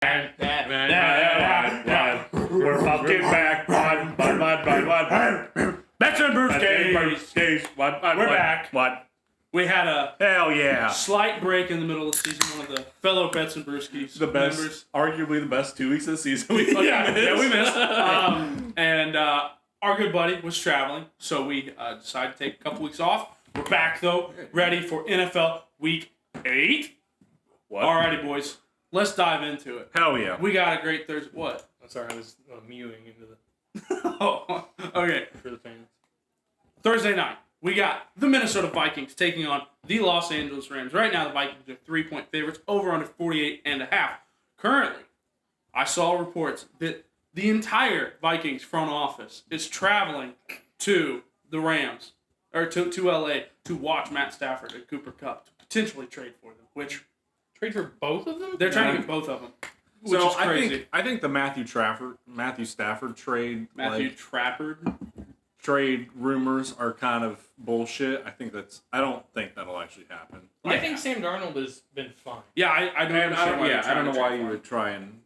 We're fucking back. Bud. That's our birthdays. We're back. What? We had a Hell yeah. slight break in the middle of the season. One of the fellow Bets and Brewskis The best, members. arguably the best 2 weeks of the season we fucking missed. Yeah, we missed. And our good buddy was traveling, so we decided to take a couple weeks off. We're back, though, ready for NFL Week 8. What? Alrighty, boys. Let's dive into it. Hell yeah. We got a great Thursday. What? I'm sorry, I was mewing into the Oh, okay. for the fans. Thursday night, we got the Minnesota Vikings taking on the Los Angeles Rams. Right now, the Vikings are 3-point favorites, over under 48.5. Currently, I saw reports that the entire Vikings front office is traveling to the Rams, or to LA, to watch Matt Stafford and Cooper Kupp to potentially trade for them, which Trade for both of them? they're trying to get both of them, which So is crazy. I think the Matthew Stafford trade, trade rumors are kind of bullshit. I don't think that'll actually happen. I think Sam Darnold has been fine. Yeah, I don't understand why they're I trying don't to know why trade you for would him. try and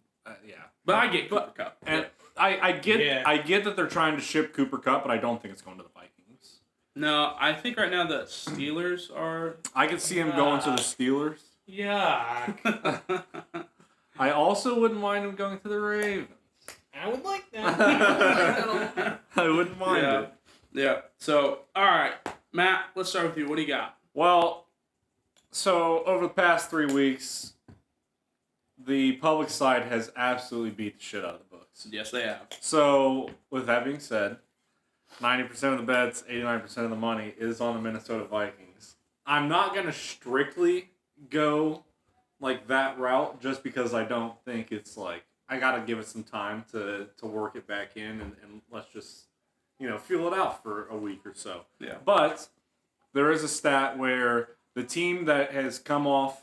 But I get Cooper Kupp. And I get Yeah. I get that they're trying to ship Cooper Kupp, but I don't think it's going to the Vikings. No, I think right now the Steelers are. I could see him going to the Steelers. Yuck. I also wouldn't mind him going to the Ravens. I would like that. I wouldn't mind it. Yeah. So, all right, Matt, let's start with you. What do you got? Well, so over the past 3 weeks, the public side has absolutely beat the shit out of the books. Yes, they have. So, with that being said, 90% of the bets, 89% of the money is on the Minnesota Vikings. I'm not going to strictly go like that route just because I don't think it's like, I got to give it some time to work it back in and let's just, feel it out for a week or so. Yeah. But there is a stat where the team that has come off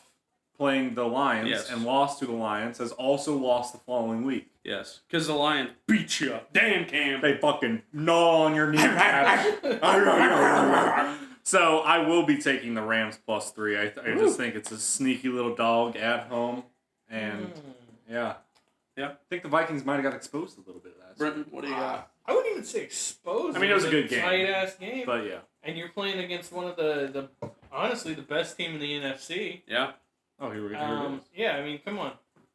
playing the Lions Yes. and lost to the Lions has also lost the following week. Yes, because the Lions beat you up. Damn, Cam. They fucking gnaw on your kneecaps. So I will be taking the Rams +3. I just think it's a sneaky little dog at home, and yeah. I think the Vikings might have got exposed a little bit last week. Brenton, what do you got? I wouldn't even say exposed. I mean, it was a good game. Tight-ass game. But yeah. And you're playing against one of the honestly, the best team in the NFC. Yeah. Oh, here it is. Yeah, I mean, come on.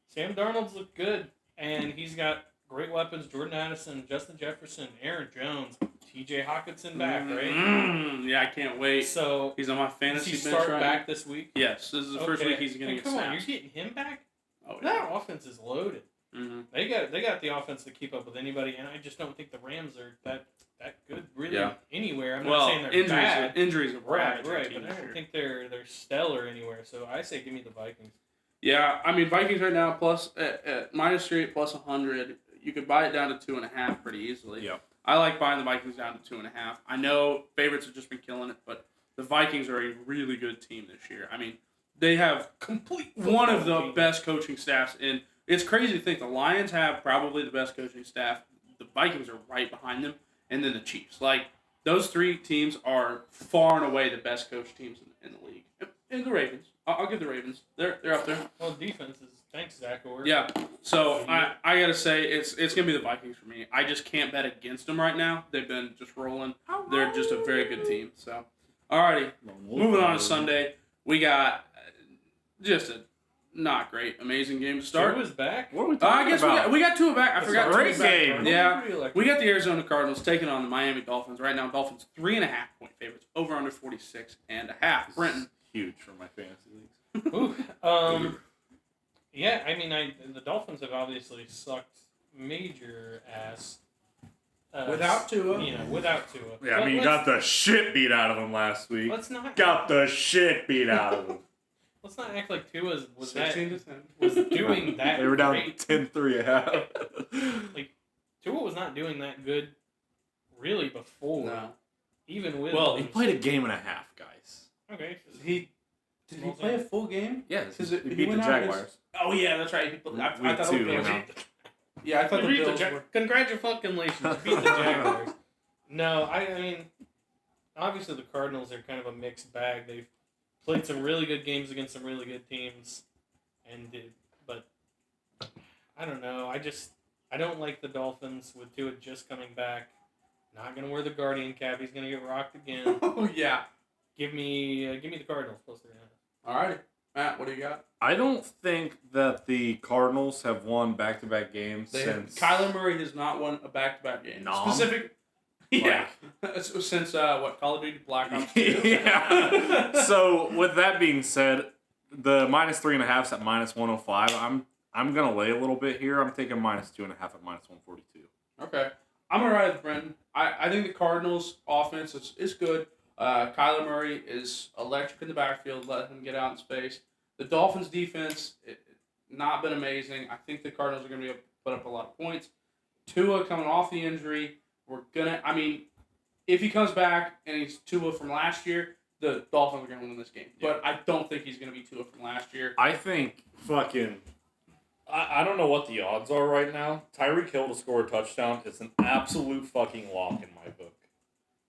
Sam Darnold's looked good, and he's got great weapons. Jordan Addison, Justin Jefferson, Aaron Jones, T.J. Hawkinson back, right? Yeah, I can't wait. So, He's on my does fantasy he bench start right back now. this week? Yes, this is the first week he's going to And get come on, snaps. you're getting him back? Oh, yeah. That offense is loaded. Mm-hmm. They got the offense to keep up with anybody, and I just don't think the Rams are that good really Yeah. anywhere. I'm not Well, saying they're bad. injuries are Right, ravaging right, team but I this don't year. think they're stellar anywhere. So I say give me the Vikings. Yeah, I mean, Vikings right now plus at -3 plus 100. You could buy it down to 2.5 pretty easily. Yep. I like buying the Vikings down to 2.5. I know favorites have just been killing it, but the Vikings are a really good team this year. I mean, they have one of the best coaching staffs in. It's crazy to think the Lions have probably the best coaching staff. The Vikings are right behind them, and then the Chiefs. Like, those three teams are far and away the best coached teams in the league. And the Ravens. I'll give the Ravens. They're up there. Well, defense is thanks, Zach Orr. Yeah. So I gotta say it's gonna be the Vikings for me. I just can't bet against them right now. They've been just rolling. They're just a very good team. So, alrighty. Moving on to Sunday, we got just a not great, amazing game to start. Tua is back. What are we I talking guess about? we got two back. I It's forgot a great Tua's back. game. Yeah. Pretty electric. We got the Arizona Cardinals taking on the Miami Dolphins. Right now, Dolphins 3.5-point favorites, over under 46.5. Brenton. Huge for my fantasy leagues. Ooh, yeah, I mean, the Dolphins have obviously sucked major ass. Without Tua. Without Tua. Yeah, I mean, you got the shit beat out of them last week. Let's not Got the shit beat out of them. let's not act like Tua was 16 to 10. doing that. They were down great. 10-3 at half. Like Tua was not doing that good, really before. No. Even with Well, He played a game and a half, guys. okay. Did he play a full game? Yes, Because he he beat the went out Jaguars. Oh yeah, that's right. I Week thought 2 the he Bills. went out. Yeah, I thought the Beat Bills were. Congratulations, beat the Jaguars. No, I mean, obviously the Cardinals are kind of a mixed bag. They've played some really good games against some really good teams, but I don't know. I don't like the Dolphins with Tua just coming back. Not gonna wear the Guardian cap. He's gonna get rocked again. Oh yeah. Give me the Cardinals plus 3.5. All right, Matt. What do you got? I don't think that the Cardinals have won back-to-back games since Kyler Murray has not won a back-to-back game. Nom? Specific. Yeah. Since what? Call of Duty Black Ops 2. Yeah. So with that being said, the minus 3.5's at minus 105. I'm gonna lay a little bit here. I'm taking minus 2.5 at minus 142. Okay. I'm going to ride with Brenton. I think the Cardinals' offense is good. Kyler Murray is electric in the backfield. Let him get out in space. The Dolphins' defense, not been amazing. I think the Cardinals are going to be able to put up a lot of points. Tua coming off the injury. If he comes back and he's Tua from last year, the Dolphins are going to win this game. Yeah. But I don't think he's going to be Tua from last year. I think fucking. I don't know what the odds are right now. Tyreek Hill to score a touchdown is an absolute fucking lock in my book.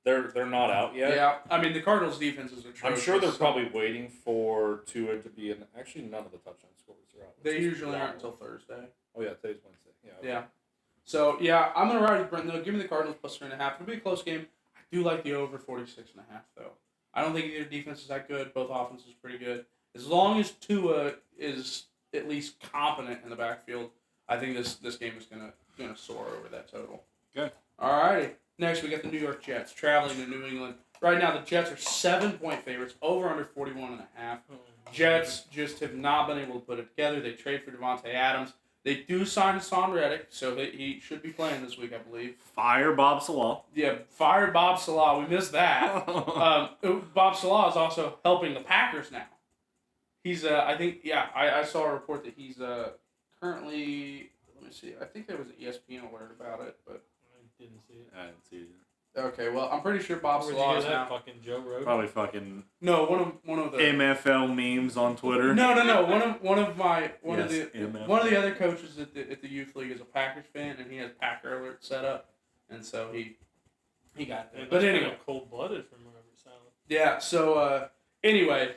They're not out yet. Yeah, the Cardinals' defense is atrocious. I'm sure they're probably waiting for Tua to be in. Actually, none of the touchdown scores are out. They usually aren't until Thursday. Oh yeah, today's Wednesday. Yeah. Okay. Yeah. So yeah, I'm gonna ride with Brenton though. Give me the Cardinals plus 3.5. It'll be a close game. I do like the over 46.5 though. I don't think either defense is that good. Both offenses pretty good. As long as Tua is at least competent in the backfield, I think this game is gonna soar over that total. Good. Alrighty. Next we got the New York Jets traveling to New England. Right now the Jets are 7-point favorites, over under 41.5. Jets just have not been able to put it together. They trade for Devontae Adams. They do sign Hassan Reddick, so he should be playing this week, I believe. Fire Bob Salah. Yeah, fired Bob Salah. We missed that. Bob Salah is also helping the Packers now. He's, I saw a report that he's currently, let me see, I think there was an ESPN alert about it, but. I didn't see it. I didn't see it. Okay, well, I'm pretty sure Bob Where'd Salah you is get that? now. Fucking Joe Rogan? Probably fucking No, one of the MFL memes on Twitter. No. One of Yes, the other coaches at the youth league is a Packers fan, and he has Packer alert set up, and so he got that. But anyway, cold blooded from wherever it sounded. yeah. So anyway,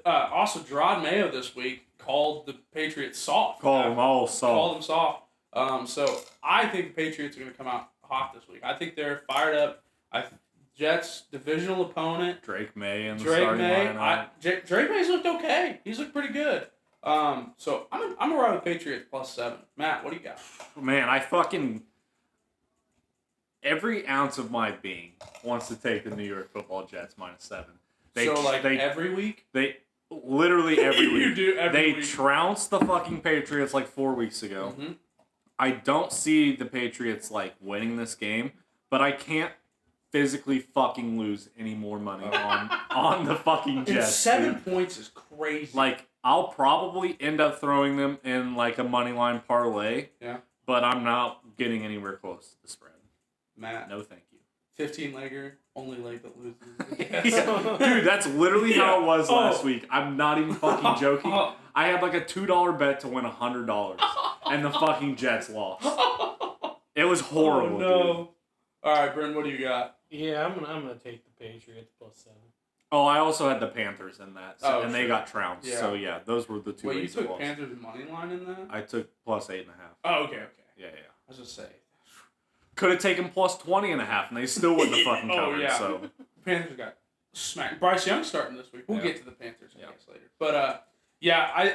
also Gerard Mayo this week called the Patriots soft. Call them all Called them soft. soft. So I think the Patriots are going to come out hot this week. I think they're fired up. Jets divisional opponent. Drake May and the Drake starting May. lineup. Drake May's looked okay. He's looked pretty good. So I'm gonna ride with Patriots plus 7. Matt, what do you got? Man, I fucking every ounce of my being wants to take the New York Football Jets minus 7. Every week? They literally every week. You do every They week. trounced the fucking Patriots like 4 weeks ago. Mm-hmm. I don't see the Patriots like winning this game, but I can't physically fucking lose any more money on the fucking And Jets. 7 dude. points is crazy. Like I'll probably end up throwing them in like a money line parlay. Yeah. But I'm not getting anywhere close to the spread. Matt, No, thank you. 15-legger, only leg that loses. Dude, that's literally how it was Oh. last week. I'm not even fucking joking. I had like a $2 bet to win $100, and the fucking Jets lost. It was horrible. Oh, no. Dude. All right, Bryn, what do you got? Yeah, I'm gonna take the Patriots plus 7. Oh, I also had the Panthers in that, so, and they sure. got trounced. Yeah. So yeah, those were the two. Wait, you ways it took was. Panthers money line in that? I took plus 8.5. Oh, okay. Yeah. I was just saying. Could have taken plus 20.5, and they still wouldn't have fucking Oh, covered. yeah. So Panthers got smacked. Bryce Young starting this week. We'll Yeah. get to the Panthers, I Yeah. guess, later. But,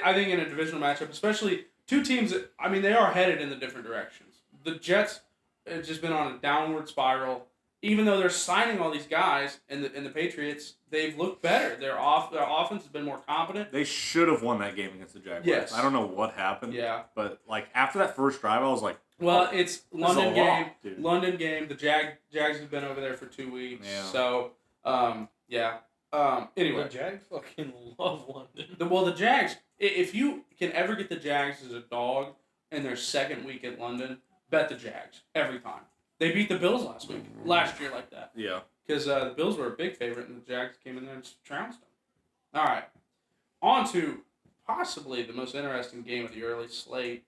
I think in a divisional matchup, especially two teams that, they are headed in the different directions. The Jets have just been on a downward spiral. Even though they're signing all these guys, and the Patriots, they've looked better. Their offense has been more competent. they should have won that game against the Jaguars. Yes. I don't know what happened. Yeah. But like after that first drive, I was like, Well, it's London a game. lot, dude. London game. The Jags have been over there for 2 weeks. Yeah. So, anyway. The Jags fucking love London. The Jags, if you can ever get the Jags as a dog in their second week at London, bet the Jags every time. They beat the Bills last year like that. yeah. Because the Bills were a big favorite and the Jags came in there and trounced them. All right. On to possibly the most interesting game of the early slate.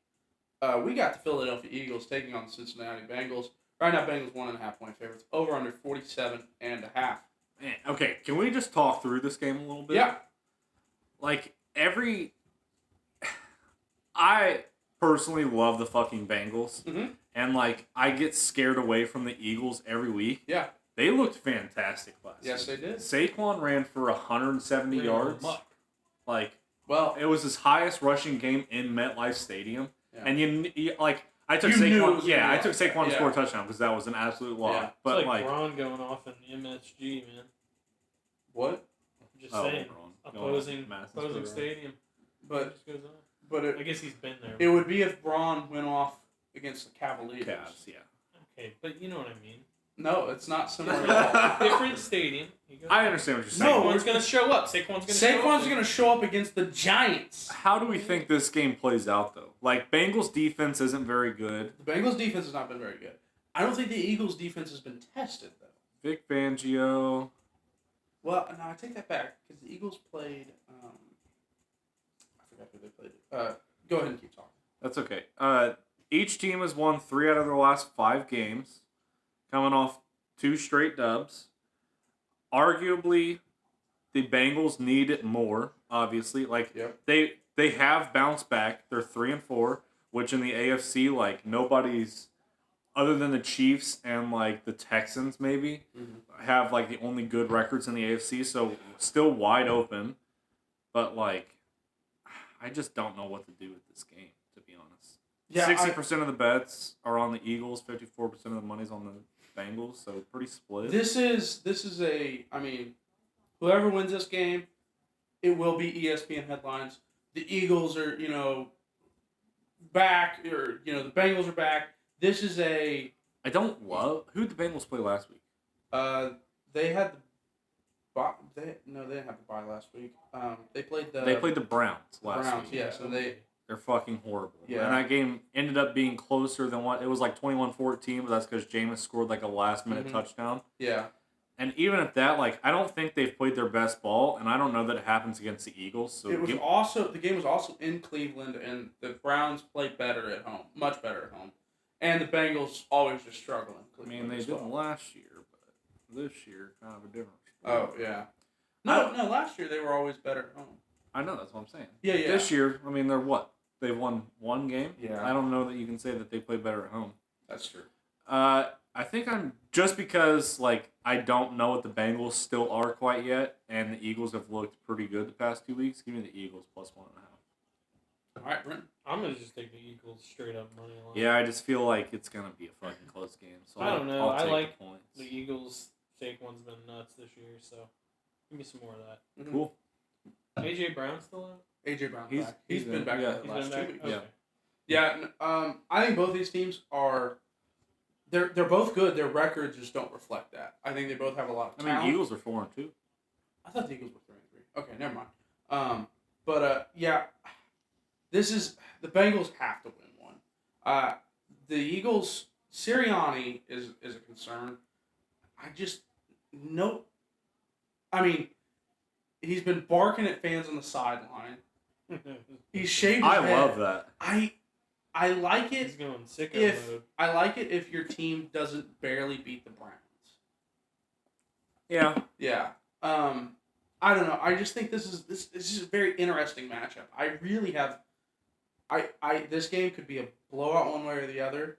We got the Philadelphia Eagles taking on the Cincinnati Bengals. Right now, Bengals 1.5-point favorites. Over under 47.5. Man, okay, can we just talk through this game a little bit? Yeah. Like personally love the fucking Bengals. Mhm. And, like, I get scared away from the Eagles every week. Yeah. They looked fantastic last Yes, week. they did. Saquon ran for 170 Ran yards. amok. Like, Well, it was his highest rushing game in MetLife Stadium. Yeah. And I took You knew it Saquon. was Yeah, gonna I be took like Saquon that. to score a touchdown because that was an absolute lock. Yeah. But It's like, Braun going off in MSG, man. what? Just oh, saying. Braun. Opposing Madison opposing Square Garden. stadium. But It just goes on. but I guess he's been there. it would be if Braun went off against the Cavaliers. Cavs, yeah. Okay, but you know what I mean. No, it's not similar at all. Different stadium. He goes I understand what you're saying. No, Saquon's gonna show up. Saquon's going to show up against the Giants. How do we think this game plays out, though? Like, Bengals defense isn't very good. The Bengals defense has not been very good. I don't think the Eagles defense has been tested though. Vic Fangio. Well, no, I take that back because the Eagles played. I forgot who they played. Go ahead and keep talking. That's okay. Each team has won 3 out of their last 5 games, coming off 2 straight dubs. Arguably, the Bengals need it more. Obviously, like Yep. they have bounced back. They're 3-4, which in the AFC, like nobody's other than the Chiefs and like the Texans maybe have like the only good records in the AFC. So still wide open, but like I just don't know what to do with this game, to be honest. Yeah, 60% of the bets are on the Eagles, 54% of the money's on the Bengals, so pretty split. This is a. I mean, whoever wins this game, it will be ESPN headlines. The Eagles are back, or the Bengals are back. This is a. I don't love who did the Bengals play last week. They had the. They didn't have the bye last week. They played the Browns last Browns. week. Yeah, so They're fucking horrible. Yeah. And that game ended up being closer than what it was, like 21-14, but that's because Jameis scored like a last minute touchdown. Yeah. And even at that, like I don't think they've played their best ball, and I don't know that it happens against the Eagles. So The game was also in Cleveland, and the Browns played better at home, much better at home, and the Bengals always just struggle in I Cleveland. mean, they as didn't well. last year, but this year kind of a different. Oh yeah. No, last year they were always better at home. I know, that's what I'm saying. Yeah. This year, I mean, they're what? They've won 1 game. Yeah. I don't know that you can say that they play better at home. That's true. I think I'm just because like I don't know what the Bengals still are quite yet, and the Eagles have looked pretty good the past 2 weeks. Give me the Eagles +1.5. All right, Brent. I'm gonna just take the Eagles straight up money line. Yeah, I just feel like it's gonna be a fucking close game. So I don't know. I'll I take like the points. The Eagles. Saquon's been nuts this year, so give me some more of that. Mm-hmm. Cool. AJ Brown still out? AJ Brown's He's- back. He's he's been been- back yeah. the He's last been 2 back? weeks. Okay. Yeah. I think both these teams are. They're both good. Their records just don't reflect that. I think they both have a lot of I talent. mean, Eagles are 4-2. I thought the Eagles were 3-3. Okay, never mind. Yeah, this is the Bengals have to win one. The Eagles, Sirianni is a concern. I just no. I mean, he's been barking at fans on the sideline. He's shaved his I head. love that. I like He's it going sicko if mode. I like it if your team doesn't barely beat the Browns. Yeah. Yeah. I don't know. I just think this is a very interesting matchup. I really have. This game could be a blowout one way or the other,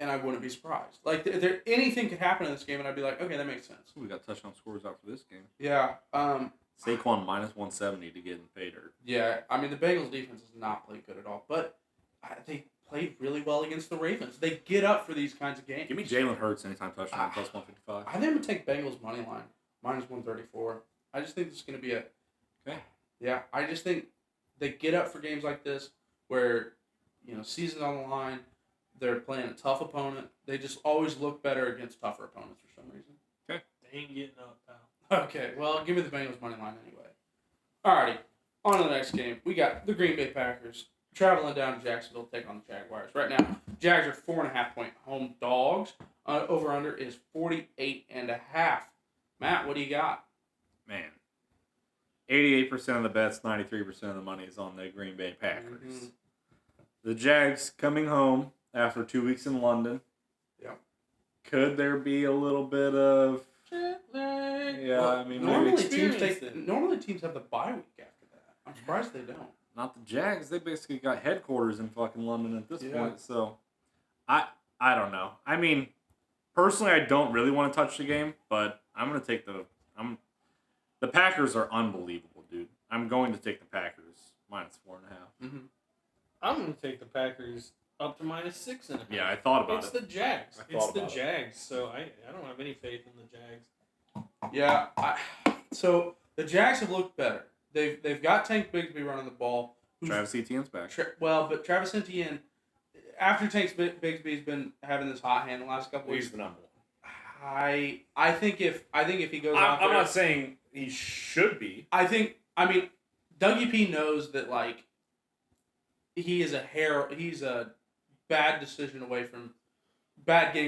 and I wouldn't be surprised. Like there anything could happen in this game, and I'd be like, okay, that makes sense. We got touchdown scores out for this game. Yeah. Saquon -170 to get in pay dirt. Yeah. I mean, the Bengals defense has not played good at all, but they played really well against the Ravens. They get up for these kinds of games. Give me Jalen Hurts anytime touchdown +155. I think I'm gonna take Bengals money line -134. I just think this is gonna be Okay. Yeah, I just think they get up for games like this where season's on the line. They're playing a tough opponent. They just always look better against tougher opponents for some reason. They ain't getting up, pal. Okay, well, give me the Bengals money line anyway. Alrighty, on to the next game. We got the Green Bay Packers traveling down to Jacksonville to take on the Jaguars. Right now, Jags are 4.5-point home dogs. Over under is 48.5. Matt, what do you got? Man. 88% of the bets, 93% of the money is on the Green Bay Packers. Mm-hmm. The Jags coming home after 2 weeks in London. Yep. Could there be a little bit of... Jet lag. Yeah, I mean, normally maybe teams experience it. normally teams have the bye week after that. I'm surprised they don't. not the Jags. They basically got headquarters in fucking London at this Yeah. point. So, I don't know. I mean, personally, I don't really want to touch the game, but I'm gonna take the Packers are unbelievable, dude. I'm going to take the Packers -4.5. Mm-hmm. I'm going to take the Packers up to -6.5. Yeah, I thought about It's it. the Jags. I It's thought the about it. Jags. So I don't have any faith in the Jags. Yeah. So the Jags have looked better. They've got Tank Bigsby running the ball. Travis Etienne's back. But Travis Etienne, after Tank Bigsby's been having this hot hand the last couple weeks, He's the number one. I think if he goes out I'm there, not saying he should be. I mean, Dougie P knows that like he's a bad game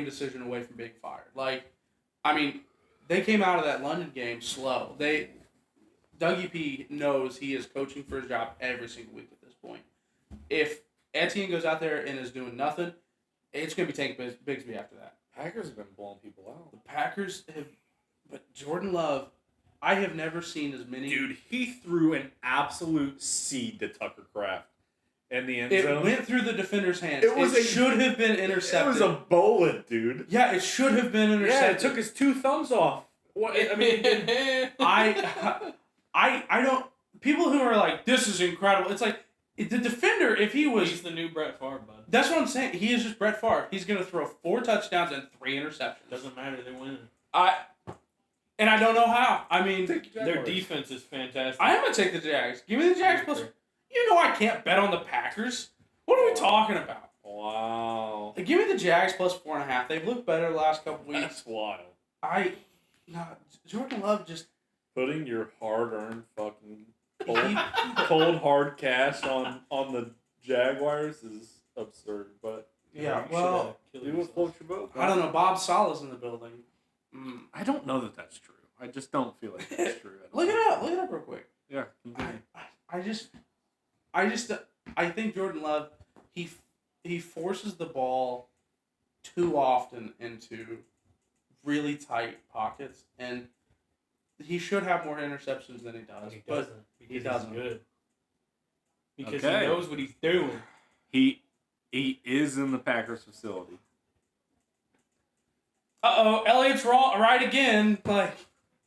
decision away from being fired. Like, I mean, they came out of that London game slow. Dougie P knows he is coaching for his job every single week at this point. If Etienne goes out there and is doing nothing, it's gonna be Tank Bigsby after that. Packers have been blowing people out. The Packers have, but Jordan Love, I have never seen as many. Dude, he threw an absolute seed to Tucker Kraft in the end It zone. went through the defender's hands. It Should have been intercepted. It was a bullet, dude. Yeah, it should have been Yeah, intercepted. it took his 2 thumbs off. What? I mean, I don't. People who are like, this is incredible. It's like the defender. If he was, He's the new Brett Favre, bud. that's what I'm saying. He is just Brett Favre. He's gonna throw 4 touchdowns and 3 interceptions. Doesn't matter. They're winning. And I don't know how. I mean, Their defense is fantastic. I am gonna take the Jags. Give me the Jags plus. You know I can't bet on the Packers. What are we talking about? wow. Give me the Jags plus 4.5. They've looked better the last couple weeks. That's wild. Jordan Love just Putting your hard-earned fucking he, cold hard cash on the Jaguars is absurd. But yeah. You Well, should, do what floats your boat. I don't know. Bob Saleh's in the building. I don't know that that's true. I just don't feel like that's true. Look it up. Look it up real quick. Yeah. Continue. I think Jordan Love he forces the ball too often into really tight pockets, and he should have more interceptions than he does. He but doesn't. Because he doesn't. He's good. Because Okay. he knows what he's doing. He is in the Packers facility. Elliot's right again. Like,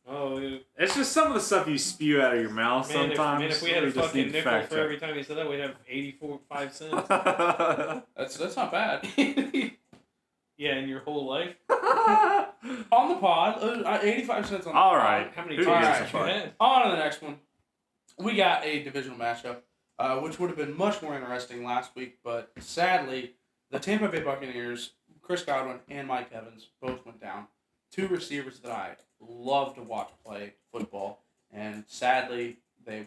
Oh, man, It's just some of the stuff you spew out of your mouth sometimes. if we had a just fucking need to nickel fact for check. every time he said that, we'd have 5 cents. that's not bad. Yeah, in your whole life. On the pod, 85 cents on the All pod. right. How many Who times gives a have you fuck? had? On to the next one. We got a divisional matchup, which would have been much more interesting last week, but sadly, the Tampa Bay Buccaneers, Chris Godwin and Mike Evans, both went down. 2 receivers that I love to watch play football, and sadly, they're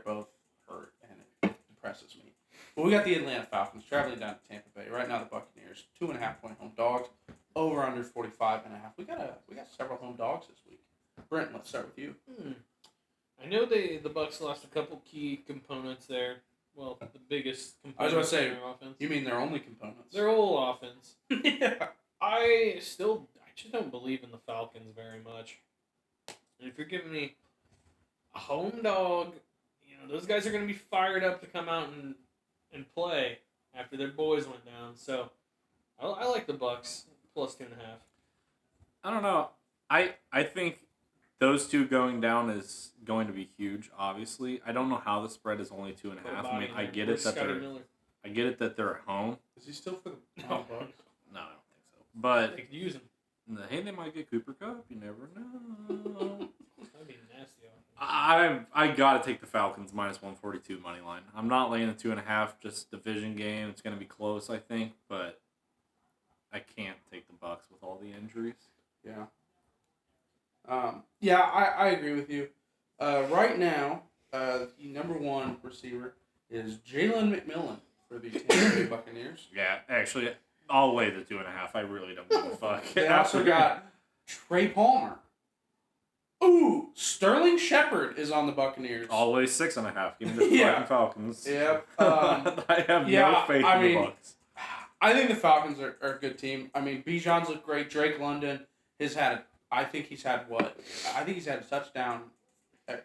both hurt, and it depresses me. But we got the Atlanta Falcons traveling down to Tampa Bay. Right now, the Buccaneers 2.5-point home dogs, over under 45.5. We got several home dogs this week. Brent, let's start with you. I know the Bucs lost a couple key components there. Well, the biggest I was components gonna say, in their offense. You mean their only components? Their whole offense. Yeah. I just don't believe in the Falcons very much. And if you're giving me a home dog, those guys are going to be fired up to come out and play after their boys went down. So I like the Bucs plus 2.5. I don't know. I think those 2 going down is going to be huge. Obviously, I don't know how the spread is only 2.5. I mean, I get it that they're at home. Is he still for the No. Bucks? No, I don't think so. But They could use him. hey, they might get Cooper Kupp. You never know. That'd be nasty. I gotta take the Falcons -142 money line. I'm not laying the 2.5. Just division game. It's gonna be close, I think, but I can't take the Bucs with all the injuries. Yeah. I agree with you. Right now, the number 1 receiver is Jalen McMillan for the Tampa Bay Buccaneers. Yeah, actually, I'll lay the 2.5. I really don't give a fuck. They also got Trey Palmer. Ooh, Sterling Shepard is on the Buccaneers. I'll lay 6.5. Give me the Yeah. fucking Falcons. Yep. I have yeah, no faith I in the mean, Bucs. I think the Falcons are a good team. I mean, Bijan's looked great. Drake London has had, I think he's had a touchdown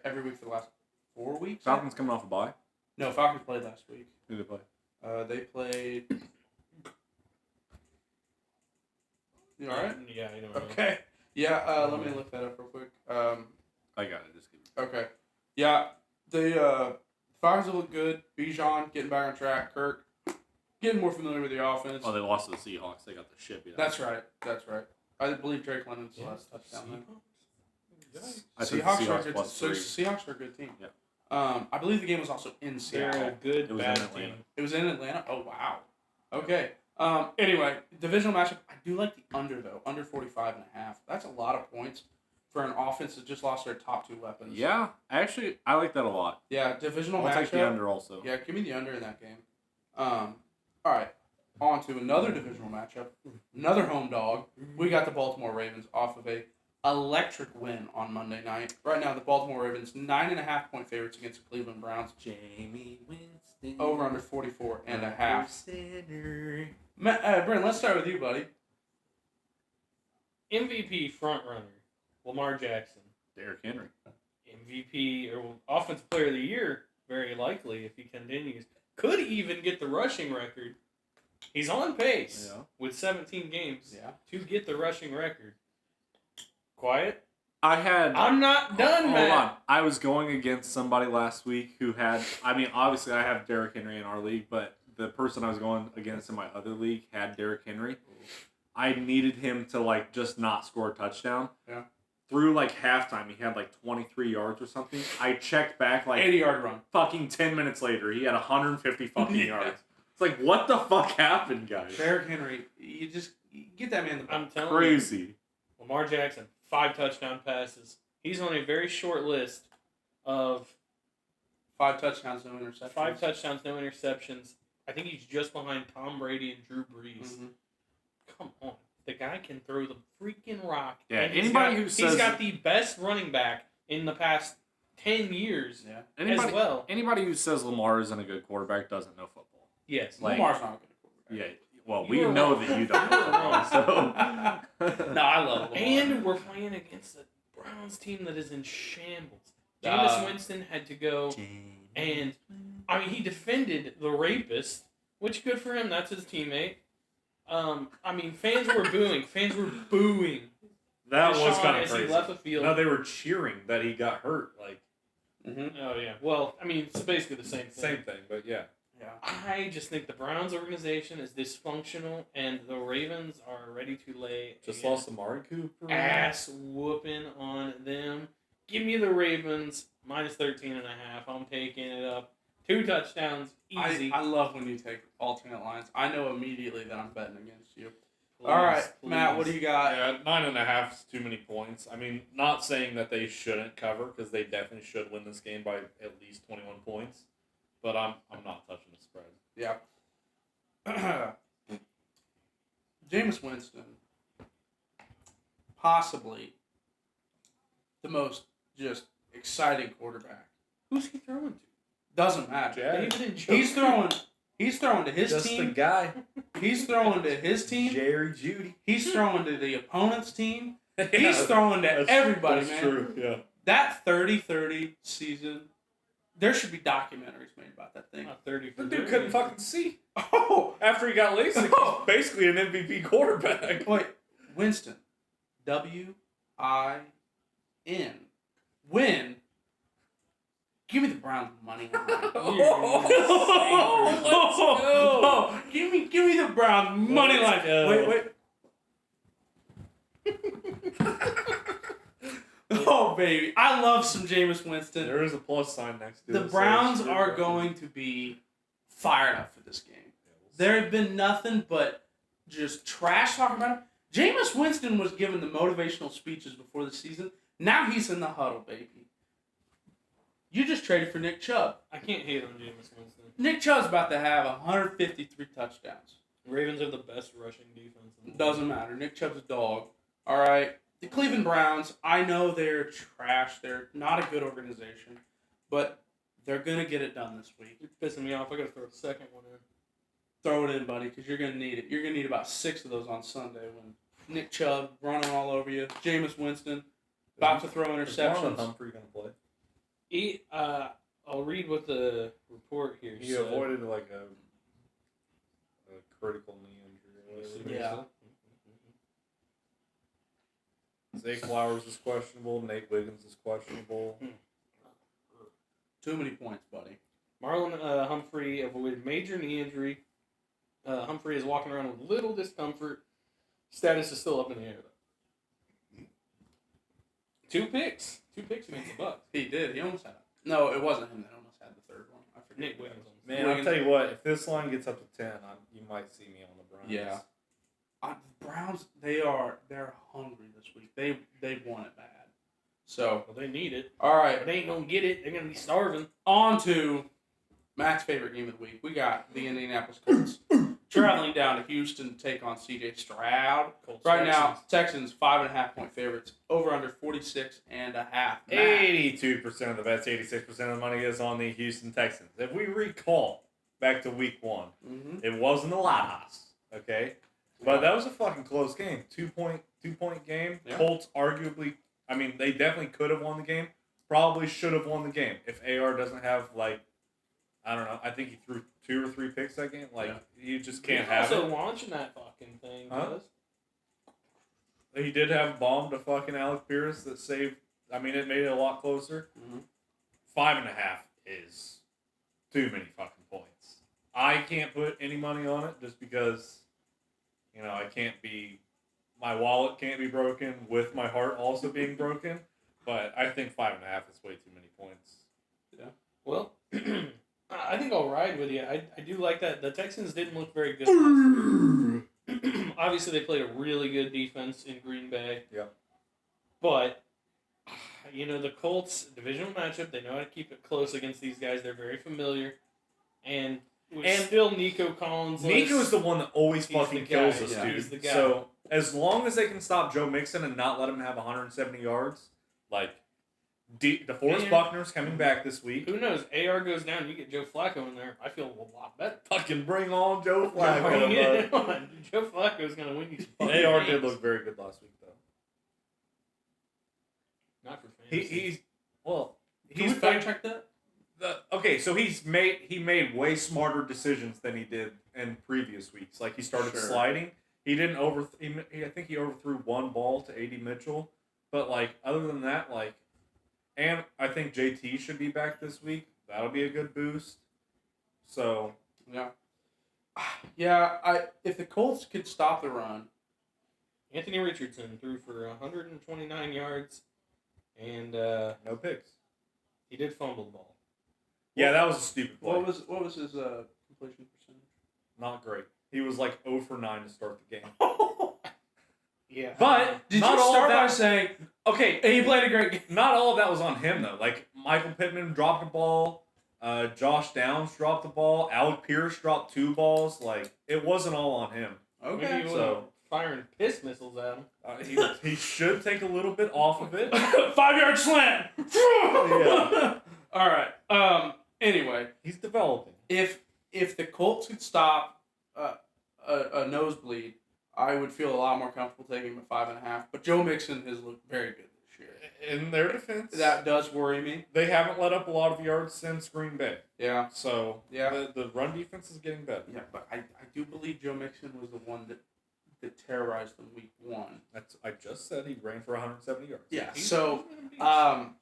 every week for the last 4 weeks. Falcons coming off a bye. No, Falcons played last week. Who did they play? They played. You all right? Yeah, I know. Okay. Yeah. Let me look that up real quick. I got it. Just give it. Okay. Yeah. The Falcons look good. Bijan getting back on track. Kirk getting more familiar with the offense. Oh, they lost to the Seahawks. They got the shit beat out. That's right. That's right. I believe Drake London's the last touchdown. Then. I took the Seahawks are a Seahawks good. plus So 3. Seahawks are a good team. Yeah. I believe the game was also in They're Seattle. a good It was bad in Atlanta. team. It was in Atlanta. Oh wow. Okay. Anyway, divisional matchup. I do like the under though. Under 45.5. That's a lot of points for an offense that just lost their top 2 weapons. Yeah, actually, I like that a lot. Yeah. Divisional I'll matchup. take the under also. Yeah. Give me the under in that game. All right. On to another divisional matchup. Another home dog. We got the Baltimore Ravens off of a electric win on Monday night. Right now, the Baltimore Ravens 9.5 point favorites against the Cleveland Browns. Jamie Winston. Over under 44.5. Center. Brent, let's start with you, buddy. MVP front runner, Lamar Jackson. Derrick Henry. MVP or Offensive Player of the Year, very likely if he continues. Could even get the rushing record. He's on pace with 17 games to get the rushing record. Quiet. I'm not done, Hold Matt. on. I was going against somebody last week who had, I mean, obviously I have Derrick Henry in our league, but the person I was going against in my other league had Derrick Henry. I needed him to, like, just not score a touchdown. Yeah. Through, like, halftime, he had, like, 23 yards or something. I checked back, like, 80-yard run. fucking 10 minutes later, he had 150 fucking Yeah. yards. It's like, what the fuck happened, guys? Derrick Henry, you get that man the ball. I'm telling Crazy. you, Lamar Jackson, 5 touchdown passes. He's on a very short list of 5 touchdowns, no interceptions. 5 touchdowns, no interceptions. I think he's just behind Tom Brady and Drew Brees. Mhm. Come on. The guy can throw the freaking rock. Yeah, And anybody who he's says- got the best running back in the past 10 years Yeah. as well. Anybody who says Lamar isn't a good quarterback doesn't know football. Yes. Like- Lamar's not a good quarterback. Yeah, well, You we were know wrong. that you don't know football, so... No, I love Lamar. And we're playing against the Browns team that is in shambles. Uh, Jameis Winston had to go, and I mean, he defended the rapist, which good for him. That's his teammate. I mean, fans were booing. Fans were booing. That was Deshaun kind of as crazy. he left the field. No, they were cheering that he got hurt. Like, Mhm. Oh yeah. Well, I mean, it's basically the same thing. same thing, but yeah. Yeah. I just think the Browns organization is dysfunctional, and the Ravens are ready to lay Just an lost Amari Cooper. ass whooping on them. Give me the Ravens minus 13.5. I'm taking it up. 2 touchdowns, easy. I love when you take alternate lines. I know immediately that I'm betting against you. Please, All right, please. Matt, what do you got? Yeah, 9.5 is too many points. I mean, not saying that they shouldn't cover because they definitely should win this game by at least 21 points, but I'm not touching the spread. Yeah. Jameis Winston, possibly the most just exciting quarterback. Who's he throwing to? Doesn't matter. Jack. David and He's throwing. He's throwing to his Just team. the guy, He's throwing to his team. Jerry Judy. He's throwing to the opponent's team. He's Yeah, throwing to that's- everybody, that's man. True. Yeah. That 30-30 season, there should be documentaries made about that thing. Not 30 for The dude 30. couldn't fucking see Oh, after he got LASIK. He's basically an MVP quarterback. wait, Winston, W-I-N, win. Give me the Browns money line. Oh, Give me the Browns money line. Let's go. Wait. Oh baby, I love some Jameis Winston. There is a plus sign next to it. The so Browns it's are true. going to be fired up for this game. There have been nothing but just trash talk about him. Jameis Winston was given the motivational speeches before the season. Now he's in the huddle, baby. You just traded for Nick Chubb. I can't hate on Jameis Winston. Nick Chubb's about to have 153 touchdowns. Ravens are the best rushing defense in the Doesn't matter. Nick Chubb's a dog. All right. The Cleveland Browns, I know they're trash. They're not a good organization. But they're going to get it done this week. You're pissing me off. I got to throw a second one in. Throw it in, buddy, because you're going to need it. You're going to need about 6 of those on Sunday when Nick Chubb running all over you. Jameis Winston about to throw Is Marlon interceptions. Humphrey gonna play? I'll read what the report here He said. avoided like a critical knee injury. Or whatever. Yeah. Zay Flowers is questionable. Nate Wiggins is questionable. Too many points, buddy. Marlon Humphrey avoided major knee injury. Humphrey is walking around with little discomfort. Status is still up in the air, though. 2 picks. 2 picks against the Bucks. He did. He almost had it. No, it wasn't him that almost had the third one. I forget. Nick who that Wiggins. was. Man, I'll tell you what. If this line gets up to 10, you might see me on the Browns. Yeah. The Browns, they're hungry this week. They want it bad. So, Well, they need it. all right, But they ain't gonna get it. They're gonna be starving. on to Matt's favorite game of the week. We got the Indianapolis Colts traveling down to Houston to take on C.J. Stroud. Colts, Right Texans. now, Texans 5.5 point favorites. Over under 46.5. Matt. 82% of the bets, 86% of the money is on the Houston Texans. If we recall back to week 1, Mm-hmm. it wasn't a lighthouse, okay? But that was a fucking close game. 2-point game. Yeah. Colts arguably, I mean, they definitely could have won the game. Probably should have won the game. If AR doesn't have, like, I don't know, I think he threw 2 or 3 picks that game. Like, you just can't He's have also it. launching that fucking thing. Huh? Cuz. He did have a bomb to fucking Alec Pierce that saved, I mean, it made it a lot closer. Mm-hmm. 5.5 is too many fucking points. I can't put any money on it just because, you know, I can't be, my wallet can't be broken with my heart also being broken. But I think 5.5 is way too many points. Well, I think I'll ride with you. I do like that. The Texans didn't look very good. Obviously, they played a really good defense in Green Bay. Yeah. But, you know, the Colts, divisional matchup, they know how to keep it close against these guys. They're very familiar. And still Nico Collins. Nico's the one that always He's fucking the kills guy, us, yeah. dude. He's the guy. So, as long as they can stop Joe Mixon and not let him have 170 yards, like, DeForest Yeah. Buckner's coming back this week. Who knows? AR goes down, you get Joe Flacco in there. I feel a lot better. Fucking bring on Joe Bring Flacco. it on. Joe Flacco's going to win you some bud. fucking AR games. did look very good last week, though. Not for fantasy. Can we He's fact check that? okay, so he made way smarter decisions than he did in previous weeks. Like he started Sure. sliding. He didn't I think he overthrew one ball to A.D. Mitchell, but like other than that, like, and I think JT should be back this week. That'll be a good boost. So Yeah. Yeah, if the Colts could stop the run, Anthony Richardson threw for 129 yards, and no picks. he did fumble the ball. Yeah, that was a stupid play. what was his completion percentage? Not great. He was like 0 for 9 to start the game. Yeah. But Did not you all start of that, by saying okay, he played a great game? not all of that was on him though. Like Michael Pittman dropped the ball, Josh Downs dropped the ball, Alec Pierce dropped 2 balls. Like it wasn't all on him. Maybe Okay. he so- wasn't firing piss missiles at him. He should take a little bit off of it. 5-yard slant. Yeah. All right. Anyway, He's developing. if the Colts could stop a nosebleed, I would feel a lot more comfortable taking him at 5.5. But Joe Mixon has looked very good this year. In their defense, That does worry me. they haven't let up a lot of yards since Green Bay. Yeah. So Yeah. the run defense is getting better. Yeah, but I do believe Joe Mixon was the one that terrorized them week 1. I just said he ran for 170 yards. Yeah. He's So gonna be-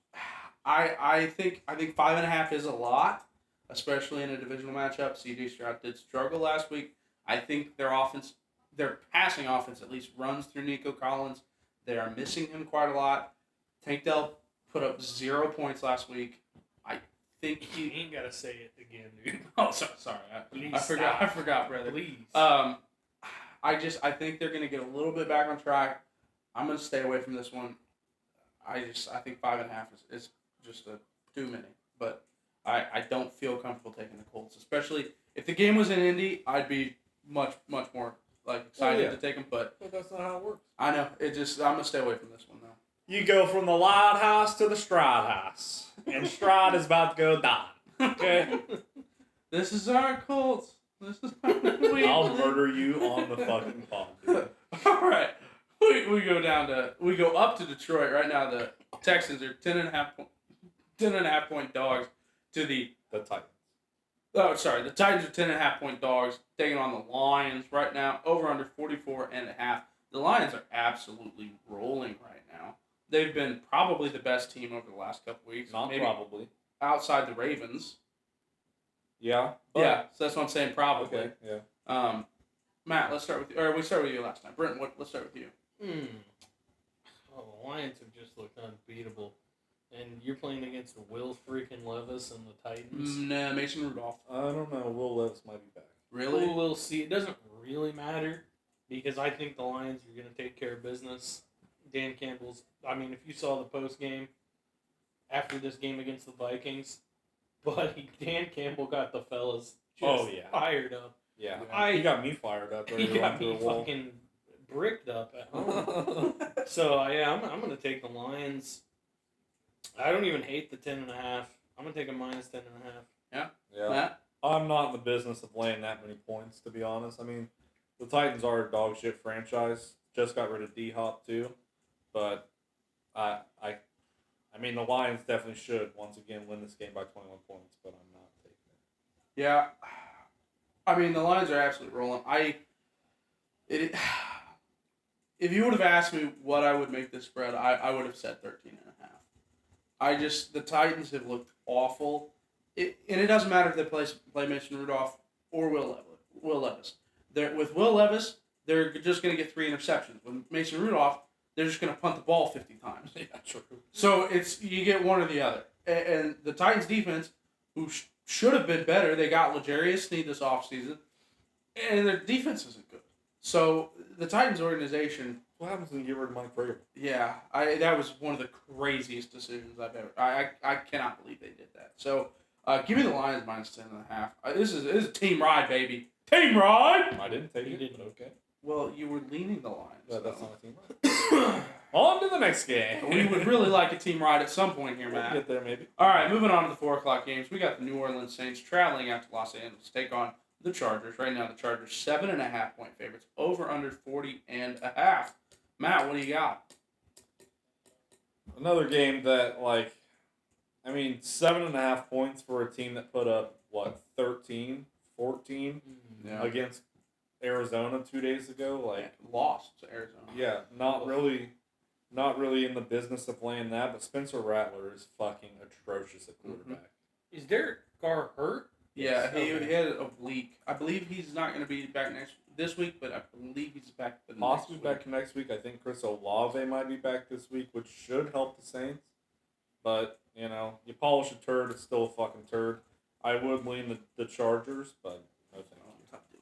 I think 5.5 is a lot, especially in a divisional matchup. C.J. Stroud did struggle last week. I think their passing offense at least runs through Nico Collins. They are missing him quite a lot. Tank Dell put up 0 points last week. I think you he. ain't gotta say it again, dude. Oh, sorry. Please I forgot. stop. I forgot, brother. Please. I think they're gonna get a little bit back on track. I'm gonna stay away from this one. I think 5.5 is just too many. But I don't feel comfortable taking the Colts, especially if the game was in Indy. I'd be much more like excited yeah. to take them. But But that's not how it works. I know I'm gonna stay away from this one though. You go from the Loud House to the Stride House, and Stride is about to go down. Okay, This is our Colts. This is our I'll murder you on the fucking pod, dude. All right, we go up to Detroit right now. The Texans are 10.5 point dogs to the The Titans. Oh, sorry. The Titans are 10.5-point dogs, taking on the Lions right now. Over under 44.5. The Lions are absolutely rolling right now. They've been probably the best team over the last couple weeks. Not maybe probably. outside the Ravens. Yeah. Yeah, so that's what I'm saying. Probably. Okay. Yeah. Matt, let's start with you. Or we started with you last time. Brent, let's start with you. Oh, the Lions have just looked unbeatable. And you're playing against Will freaking Levis and the Titans. Nah, Mason Rudolph. I don't know. Will Levis might be back. Really? We'll see. It doesn't really matter because I think the Lions are going to take care of business. Dan Campbell's. I mean, if you saw the post game after this game against the Vikings, buddy, Dan Campbell got the fellas just fired up. Yeah. He got me fired up. He got me fucking bricked up at home. So yeah, I'm going to take the Lions. I don't even hate the 10.5. I'm going to take a minus 10.5. Yeah. Matt? I'm not in the business of laying that many points, to be honest. I mean, the Titans are a dog shit franchise. Just got rid of D-Hop, too. But I mean, the Lions definitely should, once again, win this game by 21 points, but I'm not taking it. Yeah. I mean, the Lions are absolutely rolling. If you would have asked me what I would make this spread, I would have said 13.5. The Titans have looked awful. And it doesn't matter if they play Mason Rudolph or Will Levis. With Will Levis, they're just going to get 3 interceptions. With Mason Rudolph, they're just going to punt the ball 50 times. Yeah, true. So you get one or the other. And the Titans defense, who should have been better, they got L'Jarius Sneed this offseason, and their defense isn't good. So the Titans organization. What happens when you get rid of Mike Vrabel? Yeah, that was one of the craziest decisions I've ever. I cannot believe they did that. So give me the Lions minus 10.5. This is a team ride, baby. Team ride. I didn't take You it, didn't. but okay. Well, you were leaning the Lions. But that's so. not a team ride. On to the next game. We would really like a team ride at some point here, We'll Matt. get there, maybe. All right, moving on to the 4 o'clock games. We got the New Orleans Saints traveling out to Los Angeles to take on the Chargers. Right now, the Chargers 7.5-point favorites, over under 40.5. Matt, what do you got? Another game that, 7.5 points for a team that put up, 13, 14 against Arizona 2 days ago. Lost to Arizona. Yeah, not really in the business of playing that, but Spencer Rattler is fucking atrocious at quarterback. Is Derek Carr hurt? Yeah, he Okay. had a oblique. I believe he's not going to be back this week, but I believe he's back the Possibly next week. back next week. I think Chris Olave might be back this week, which should help the Saints. But, you polish a turd, it's still a fucking turd. I would lean the Chargers, but no thank you.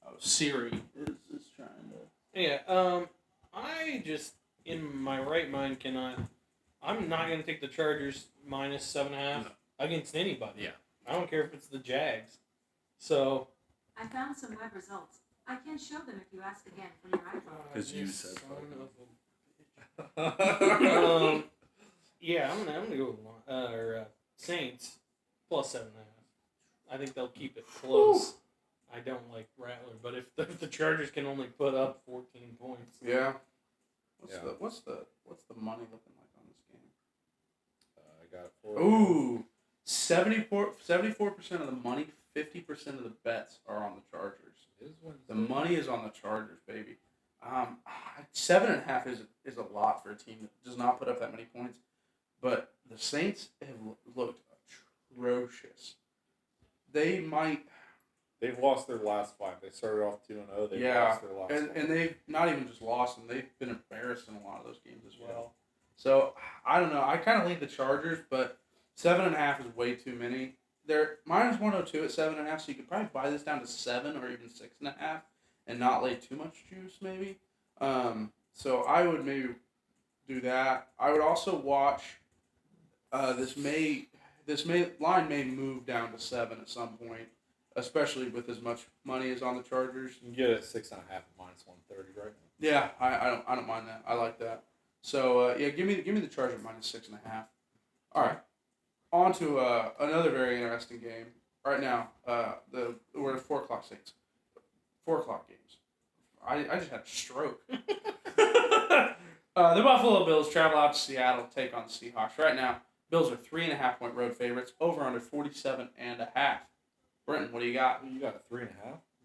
Oh, Siri is trying to. Yeah, I just, in my right mind, I'm not going to take the Chargers minus 7.5 against anybody. Yeah. I don't care if it's the Jags. So. I found some web results. I can show them if you ask again from your iPhone. Because you you said yeah, I'm gonna go with Saints plus 7.5. I think they'll keep it close. I don't like Rattler, but if the Chargers can only put up 14 points, Yeah. Yeah. What's the money looking like on this game? I got it for Ooh, 74% of the money, 50% of the bets are on the Chargers. The money is on the Chargers, baby. 7.5 is a lot for a team that does not put up that many points, but the Saints have looked atrocious. They've lost their last 5. They started off 2-0. They've lost their last 5. and they've not even just lost them; they've been embarrassed in a lot of those games as well. So I don't know. I kind of lean the Chargers, but 7.5 is way too many. They're minus 102 at 7.5, so you could probably buy this down to 7 or even 6.5, and not lay too much juice, maybe. So I would maybe do that. I would also watch. This line may move down to 7 at some point, especially with as much money as on the Chargers. You can get it at 6.5 at minus 130 right now. Yeah, I don't mind that. I like that. So give me the Chargers minus 6.5. All right. On to another very interesting game. Right now, we're at 4 o'clock Saints. 4 o'clock games. I just had a stroke. The Buffalo Bills travel out to Seattle to take on the Seahawks. Right now, Bills are 3.5-point road favorites. Over under 47.5. Brenton, what do you got? You got a 3.5.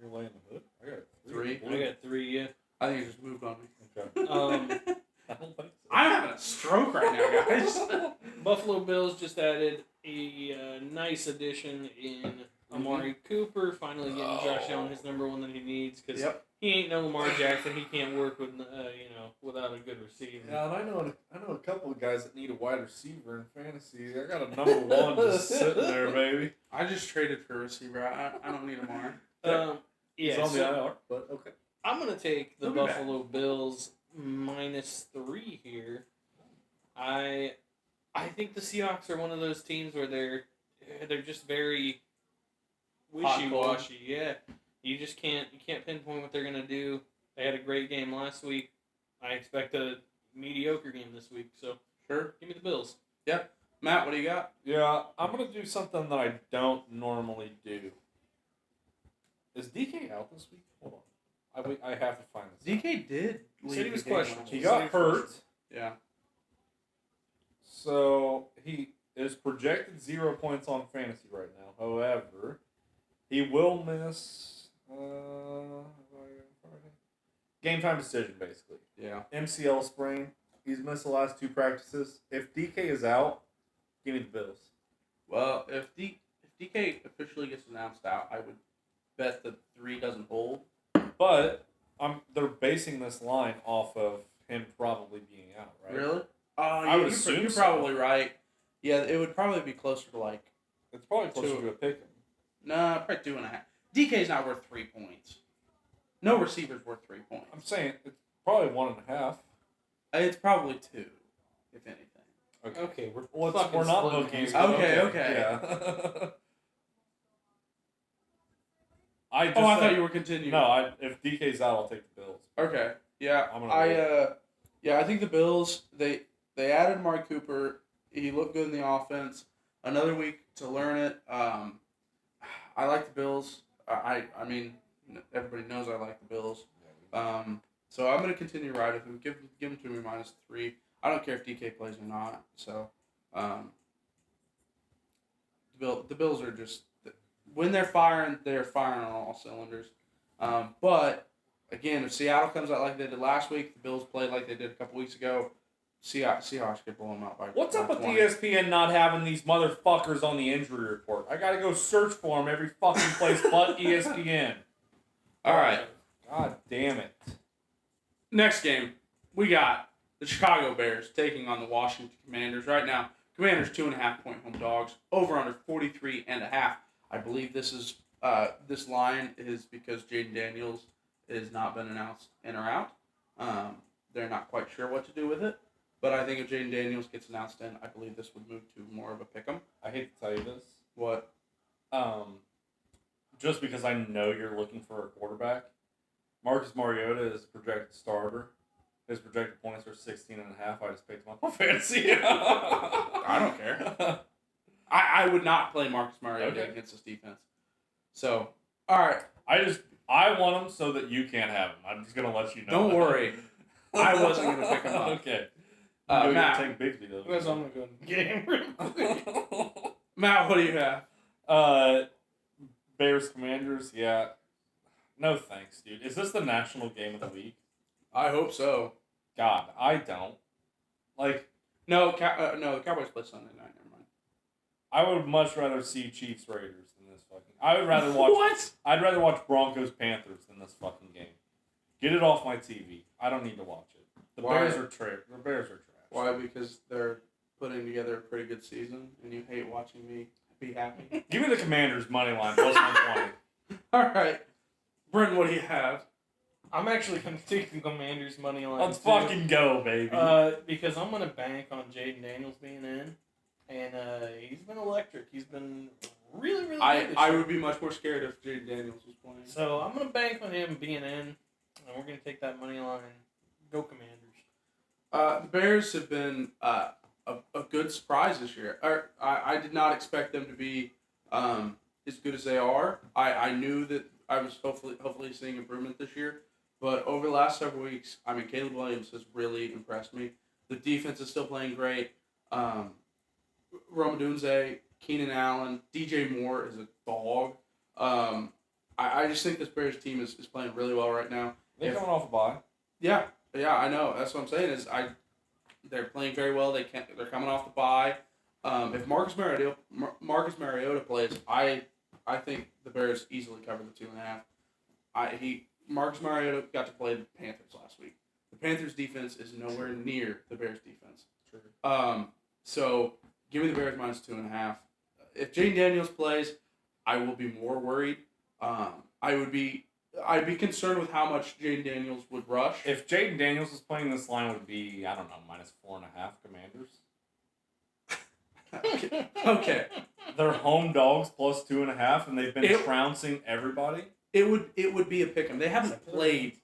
You're laying the hood. I got a Three? I got 3. Yeah. I think it just moved on me. Okay. I don't think so. I'm having a stroke right now, guys. Buffalo Bills just added a nice addition in Amari Cooper, finally getting Josh Allen his number one that he needs because he ain't no Lamar Jackson. He can't work with without a good receiver. Yeah, and I know a couple of guys that need a wide receiver in fantasy. I got a number one just sitting there, baby. I just traded for a receiver. I don't need Amari. Yeah, He's on the so IR, but okay. I'm gonna take the He'll be back. Buffalo Bills -3 here. I think the Seahawks are one of those teams where they're just very wishy-washy. Yeah, you can't pinpoint what they're gonna do. They had a great game last week. I expect a mediocre game this week. So Sure. give me the Bills. Matt, what do you got? Yeah, I'm gonna do something that I don't normally do. Is DK out this week? Hold on, I have to find this. DK did. He said he was the game questionable. last He week. got hurt, Yeah. so he is projected 0 points on fantasy right now. However, he will miss game time decision basically. Yeah. MCL sprain. He's missed the last 2 practices. If DK is out, give me the Bills. Well, if DK officially gets announced out, I would bet that 3 doesn't hold. But they're basing this line off of him probably being out, right? Really? Oh, I would you're, assume you're so. probably right. Yeah, it would probably be closer to like It's probably closer 2. to a pick 'em. Nah, probably 2.5. DK's not worth 3 points. No receiver's worth 3 points. I'm saying it's probably 1.5. It's probably 2, if anything. Okay, we're We're fucking not splitting bookies. hairs. but Okay. Yeah. I thought you were continuing. No, if DK's out, I'll take the Bills. Okay. Yeah. I'm gonna I think the Bills they added Mark Cooper. He looked good in the offense. Another week to learn it. I like the Bills. I mean everybody knows I like the Bills. So I'm gonna continue right with him. Give him to me -3. I don't care if DK plays or not. So the Bills are just when they're firing on all cylinders. But again, if Seattle comes out like they did last week, the Bills played like they did a couple weeks ago, Seahawks could blow them out by. What's up by with 20. ESPN not having these motherfuckers on the injury report? I gotta go search for them every fucking place but ESPN. All right, God damn it. next game we got the Chicago Bears taking on the Washington Commanders. Right now, Commanders 2.5-point home dogs. Over under 43.5. I believe this line is because Jaden Daniels has not been announced in or out. They're not quite sure what to do with it. But I think if Jaden Daniels gets announced in, I believe this would move to more of a pick'em. I hate to tell you this. What? Just because I know you're looking for a quarterback, Marcus Mariota is a projected starter. His projected points are 16.5. I just picked him up on fantasy. I don't care. I would not play Marcus Mariota Okay. against this defense. So, all right. I want him so that you can't have him. I'm just gonna let you know. Don't worry. I wasn't gonna pick him up. Okay. Matt, Take Bigsby though. Because I'm gonna go game real quick. Matt, what do you have? Bears Commanders. Yeah. No thanks, dude. Is this the national game of the week? I hope so. God, I don't. Like, No, the Cowboys play Sunday night. Never mind. I would much rather see Chiefs Raiders than this fucking. I would rather watch. What? I'd rather watch Broncos Panthers than this fucking game. Get it off my TV. I don't need to watch it. The Why? Bears are trash. The Bears are trash. Why? Because they're putting together a pretty good season, and you hate watching me be happy. Give me the Commanders money line plus 120. All right, Brenton, what do you have? I'm actually gonna take the Commanders money line. Let's too. fucking go, baby. Because I'm gonna bank on Jaden Daniels being in, and he's been electric. He's been really, really good. This I year. would be much more scared if Jaden Daniels was playing. So I'm gonna bank on him being in, and we're gonna take that money line. Go Commanders. The Bears have been a good surprise this year. I did not expect them to be as good as they are. I knew that I was hopefully seeing improvement this year. But over the last several weeks, I mean, Caleb Williams has really impressed me. The defense is still playing great. Rome Odunze, Keenan Allen, DJ Moore is a dog. I just think this Bears team is playing really well right now. They're coming off a bye. Yeah, I know. That's what I'm saying. They're playing very well. They're coming off the bye. If Marcus Mariota plays, I think the Bears easily cover the 2.5. Marcus Mariota got to play the Panthers last week. The Panthers defense is nowhere near the Bears defense. True. So give me the Bears minus 2.5. If Jaden Daniels plays, I will be more worried. I'd be concerned with how much Jaden Daniels would rush. If Jaden Daniels was playing, this line would be, I don't know, minus 4.5 Commanders. Okay. They're home dogs plus 2.5, and they've been It- trouncing everybody. It would be a pick 'em. They haven't played.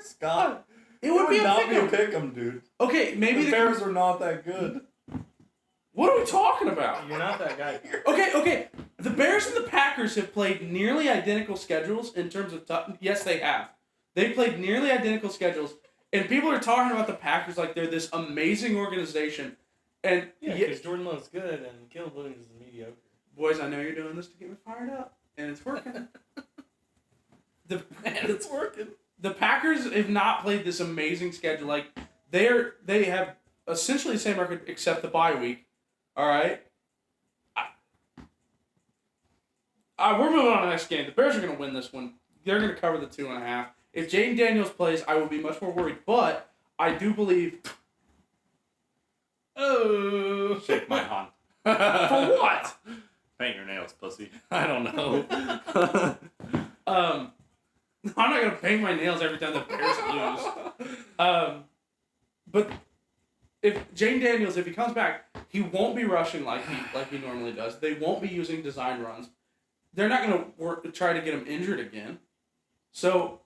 Scott, It would be a not pick be a 'em. pick 'em, dude. Okay, maybe The Bears are not that good. What are we talking about? You're not that guy. Okay. The Bears and the Packers have played nearly identical schedules in terms of yes, they have. They played nearly identical schedules, and people are talking about the Packers like they're this amazing organization. And Yeah, because Jordan Love's good and Caleb Williams is mediocre. boys, I know you're doing this to get me fired up, and it's working. It's working. The Packers have not played this amazing schedule. Like they have essentially the same record except the bye week. All right. We're moving on to the next game. The Bears are going to win this one. They're going to cover the 2.5. If Jaden Daniels plays, I will be much more worried. But I do believe. Oh. Shake my hand. For what? Paint your nails, pussy. I don't know. I'm not gonna paint my nails every time the Bears lose. But if Jaden Daniels, if he comes back, he won't be rushing like he normally does. They won't be using design runs. They're not gonna try to get him injured again. So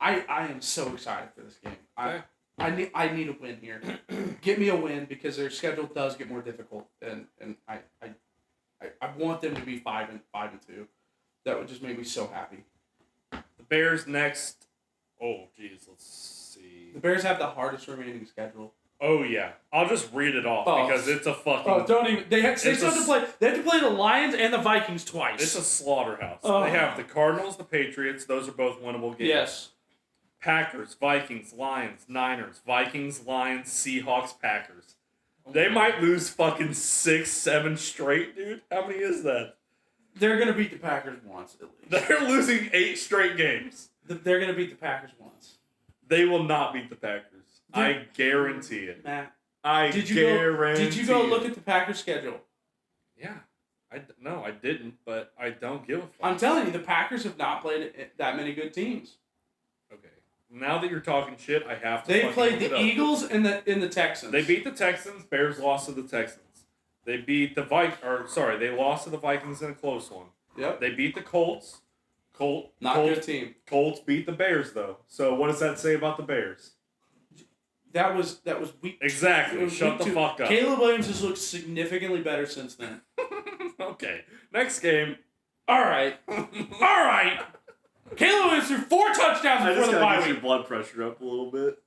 I am so excited for this game. I need a win here. Get me a win because their schedule does get more difficult, and I want them to be 5-2. That would just make me so happy. The Bears next. Oh, geez, let's see. The Bears have the hardest remaining schedule. Oh yeah, I'll just read it off Oh. because it's a fucking. Oh, don't even. They It's still have to play. They have to play the Lions and the Vikings twice. It's a slaughterhouse. Oh. They have the Cardinals, the Patriots. Those are both winnable games. yes. Packers, Vikings, Lions, Niners, Vikings, Lions, Seahawks, Packers. They might lose fucking 6, 7 straight, dude. How many is that? They're gonna beat the Packers once at least. They're losing 8 straight games. They're gonna beat the Packers once. They will not beat the Packers. I guarantee it. Matt, I did you guarantee go it. look at the Packers schedule? Yeah. No, I didn't, but I don't give a fuck. I'm telling you, the Packers have not played that many good teams. Okay. Now that you're talking shit, I have to They fucking played look it the up. Eagles and the Texans. They beat the Texans. Bears lost to the Texans. They beat the they lost to the Vikings in a close one. Yep. They beat the Colts. Not a good team. Colts beat the Bears though. So what does that say about the Bears? That was week. Exactly. it was Shut week the 2. fuck up. Caleb Williams has looked significantly better since then. Okay. Next game. All right. Caleb Williams threw 4 touchdowns I before just the gotta bye get week. your blood pressure up a little bit.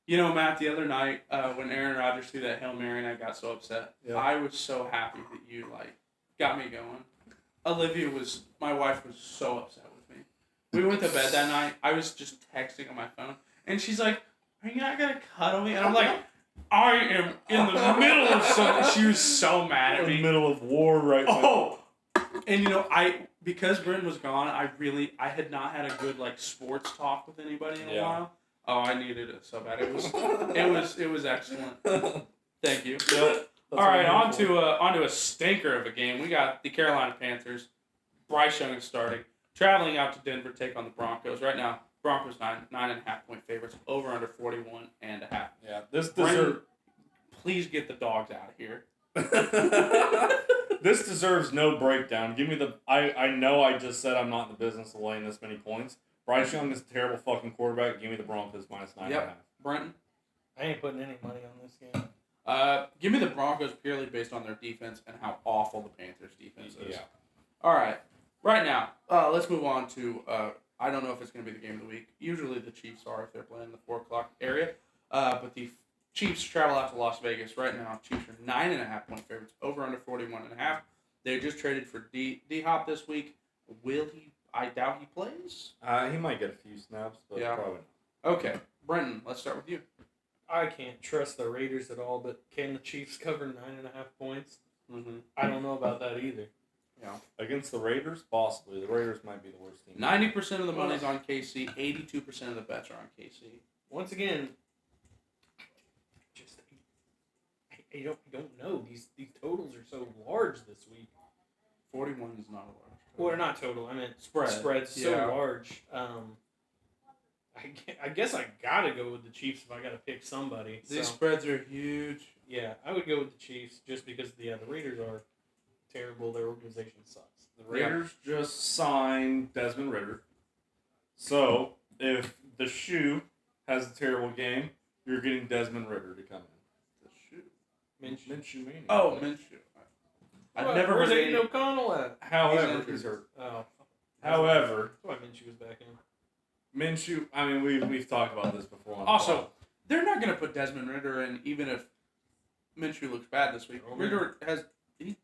You know, Matt, the other night when Aaron Rodgers threw that Hail Mary and I got so upset, Yeah. I was so happy that you got me going. Olivia my wife was so upset with me. We went to bed that night. I was just texting on my phone, and she's like, "Are you not gonna cuddle me?" And I'm like, "I am in the middle of something." She was so mad at In the me. middle of war right now. Oh, and because Britton was gone, I had not had a good sports talk with anybody in a Yeah. while. Oh, I needed it so bad. It was excellent. Thank you. All right, on to a stinker of a game. We got the Carolina Panthers. Bryce Young is starting, traveling out to Denver to take on the Broncos. Right now, Broncos 9.5 point favorites, over under 41.5. Yeah. This Brendan, deserves. please get the dogs out of here. This deserves no breakdown. Give me the. I know I just said I'm not in the business of laying this many points. Bryce Young is a terrible fucking quarterback. Give me the Broncos minus 9.5. Yep. Brenton, I ain't putting any money on this game. give me the Broncos purely based on their defense and how awful the Panthers' defense is. Yeah. All right. Right now, let's move on to. I don't know if it's going to be the game of the week. Usually the Chiefs are if they're playing in the 4 o'clock area. But the Chiefs travel out to Las Vegas right now. Chiefs are 9.5 point favorites. Over under 41.5. They just traded for D Hop this week. Will he? I doubt he plays. He might get a few snaps, but Yeah. probably not. Okay, Brenton, let's start with you. I can't trust the Raiders at all, but can the Chiefs cover 9.5 points? Mm-hmm. I don't know about that either. Against the Raiders, possibly. The Raiders might be the worst team. 90% of the money's on KC. 82% of the bets are on KC. Once again, just I don't know. These totals are so large this week. 41 is not a large. Well, they're not total. I meant Spread. Spread's Yeah. so large. I guess I gotta go with the Chiefs if I gotta pick somebody. These So, spreads are huge. yeah, I would go with the Chiefs just because the Raiders are terrible. Their organization sucks. The Raiders just signed Desmond Ritter. So, if the shoe has a terrible game, you're getting Desmond Ritter to come in. The shoot. Minshew. Mania. Oh, Minshew. I've never Where's heard Aiden any. O'Connell at? However, He's he's hurt. Oh, However, that's why Minshew was back in. Minshew, I mean, we've talked about this before. On the Also, pod. they're not going to put Desmond Ritter in, even if Minshew looks bad this week. Oh, Ritter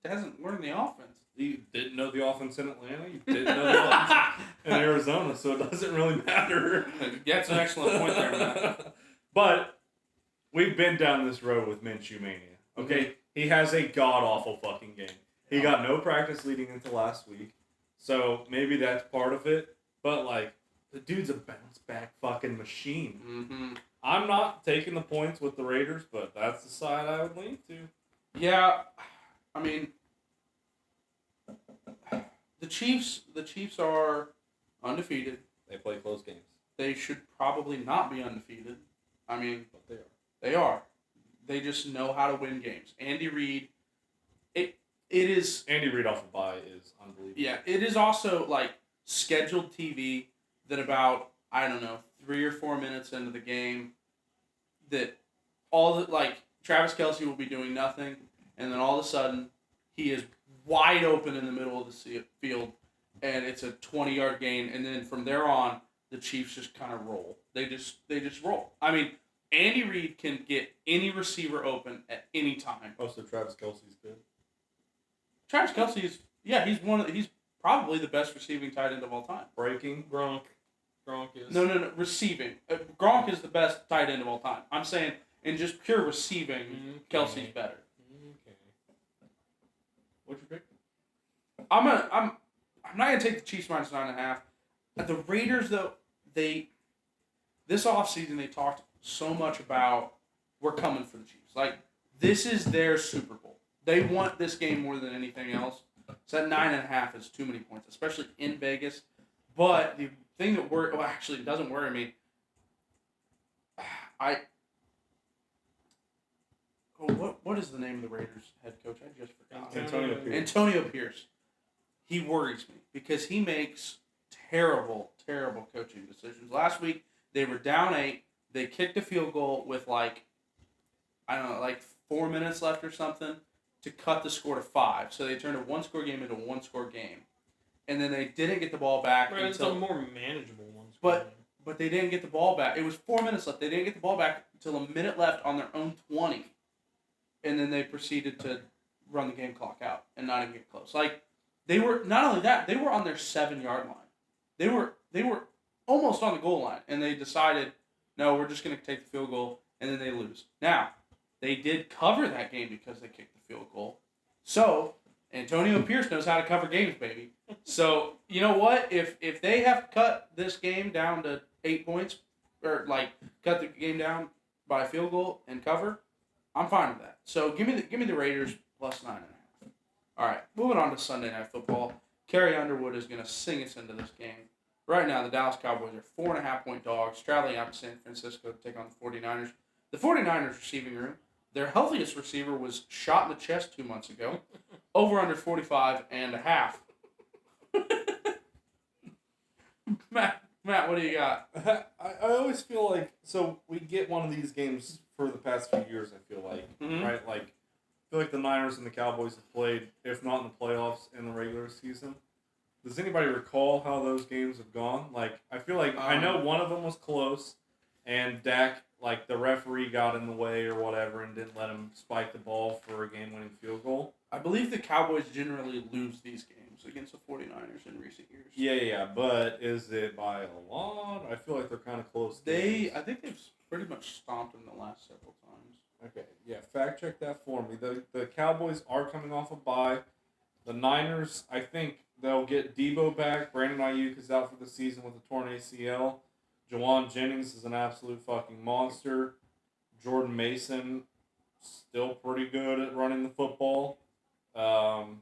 hasn't learned the offense. You didn't know the offense in Atlanta. You didn't know the offense in Arizona, so it doesn't really matter. That's an excellent point there, Matt. But we've been down this road with Minshew Mania. Okay, he has a god awful fucking game. He got no practice leading into last week, so maybe that's part of it. But like, the dude's a bounce back fucking machine. Mm-hmm. I'm not taking the points with the Raiders, but that's the side I would lean to. Yeah, I mean, the Chiefs are undefeated. They play close games, They should probably not be undefeated. I mean, but they are. they are. They just know how to win games. Andy Reid, it is. Andy Reid off the bye is unbelievable. Yeah, it is also like scheduled TV that about, I don't know, 3 or 4 minutes into the game, that like Travis Kelce will be doing nothing, and then all of a sudden he is wide open in the middle of the field, and it's a 20-yard gain, and then from there on the Chiefs just kind of roll. They just roll. I mean, Andy Reid can get any receiver open at any time. Oh, so Travis Kelce's good. Travis Kelce is he's probably the best receiving tight end of all time. Breaking. Gronk is. No, receiving. Gronk is the best tight end of all time. I'm saying in just pure receiving, Kelsey's better. Okay. What'd you pick? I'm not gonna take the Chiefs minus 9.5. The Raiders though, this offseason they talked so much about we're coming for the Chiefs. Like, this is their Super Bowl. They want this game more than anything else. So that 9.5 is too many points, especially in Vegas. But the thing that it doesn't worry me. What is the name of the Raiders head coach? I just forgot. Antonio Pierce. Antonio Pierce. He worries me because he makes terrible, terrible coaching decisions. Last week they were down 8. They kicked a field goal with like 4 minutes left or something to cut the score to 5. So they turned a 1-score game into a 1-score game, and then they didn't get the ball back Right, it's a until. more manageable one. But they didn't get the ball back. It was 4 minutes left. They didn't get the ball back until a minute left on their own 20, and then they proceeded to run the game clock out and not even get close. Like, they were not only that, they were on their 7-yard line. They were almost on the goal line, and they decided, no, we're just going to take the field goal, and then they lose. Now, they did cover that game because they kicked the field goal. So Antonio Pierce knows how to cover games, baby. So you know what? If they have cut this game down to 8 points, or like cut the game down by a field goal and cover, I'm fine with that. So give me the Raiders plus 9.5. All right, moving on to Sunday Night Football. Carrie Underwood is going to sing us into this game. Right now, the Dallas Cowboys are 4.5-point dogs, traveling out to San Francisco to take on the 49ers. The 49ers receiving room, their healthiest receiver was shot in the chest 2 months ago. Over under 45.5. Matt, what do you got? I always feel like, so we get one of these games for the past few years, I feel like, Mhm. right? Like, I feel like the Niners and the Cowboys have played, if not in the playoffs, in the regular season. Does anybody recall how those games have gone? Like, I feel like I know one of them was close, and Dak, like, the referee got in the way or whatever and didn't let him spike the ball for a game-winning field goal. I believe the Cowboys generally lose these games against the 49ers in recent years. Yeah, but is it by a lot? I feel like they're kind of close. games. I think they've pretty much stomped them the last several times. Okay, yeah, fact check that for me. The Cowboys are coming off a bye. The Niners, I think they'll get Debo back. Brandon Ayuk is out for the season with a torn ACL. Jawan Jennings is an absolute fucking monster. Jordan Mason, still pretty good at running the football. You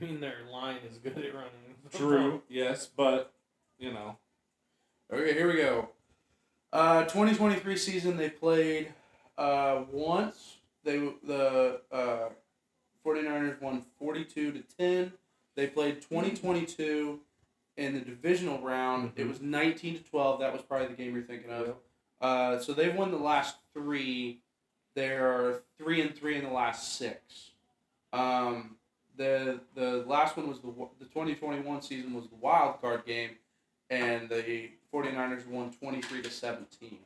mean their line is good at running? True, yes, but, you know. Okay, here we go. 2023 season, they played once. The 49ers won 42-10. They played 2022 in the divisional round. Mm-hmm. It was 19-12. That was probably the game you're thinking of. So they've won the last 3. They're 3-3 in the last 6. The last one was the 2021 season was the wild card game, and the 49ers won 23-17.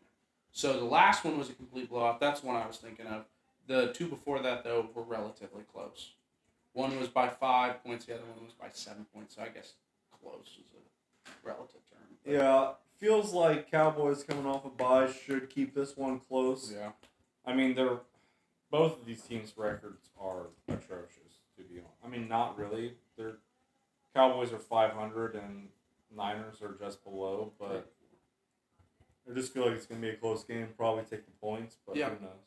So the last one was a complete blowout. That's one I was thinking of. The 2 before that, though, were relatively close. One was by 5 points. The other one was by 7 points. So I guess close is a relative term. But Yeah, feels like Cowboys coming off a bye should keep this one close. yeah. I mean, both of these teams' records are atrocious, to be honest. I mean, not really. They're Cowboys are 500 and Niners are just below, but I just feel like it's going to be a close game. Probably take the points, but Yeah. who knows?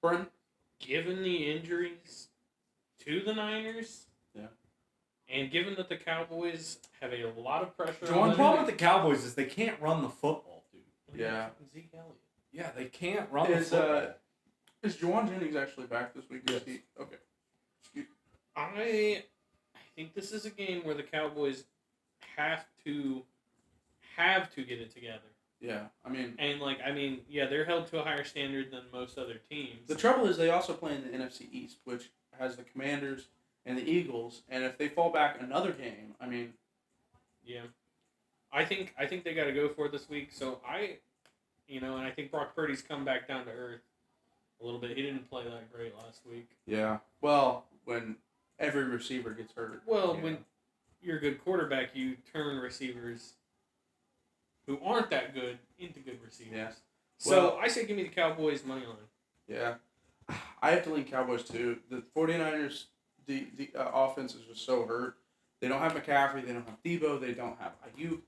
Brent? Given the injuries to the Niners, Yeah. and given that the Cowboys have a lot of pressure Jawan, on The them, problem with the Cowboys is they can't run the football, dude. Yeah. Zeke Elliott. Yeah, they can't run the Is football. is Jawan Jennings actually back this week? Yes. Okay. I think this is a game where the Cowboys have to get it together. Yeah. I mean, And they're held to a higher standard than most other teams. the trouble is they also play in the NFC East, which has the Commanders and the Eagles, and if they fall back another game, I mean, Yeah, I think they got to go for it this week. So and I think Brock Purdy's come back down to earth a little bit. He didn't play that great last week. yeah. Well, when every receiver gets hurt. Well, yeah. when you're a good quarterback, you turn receivers who aren't that good into good receivers. Yeah. So Well- I say give me the Cowboys money line. Yeah. I have to lean Cowboys too. The 49ers, the offense is just so hurt. They don't have McCaffrey. They don't have Debo. They don't have Ayuk.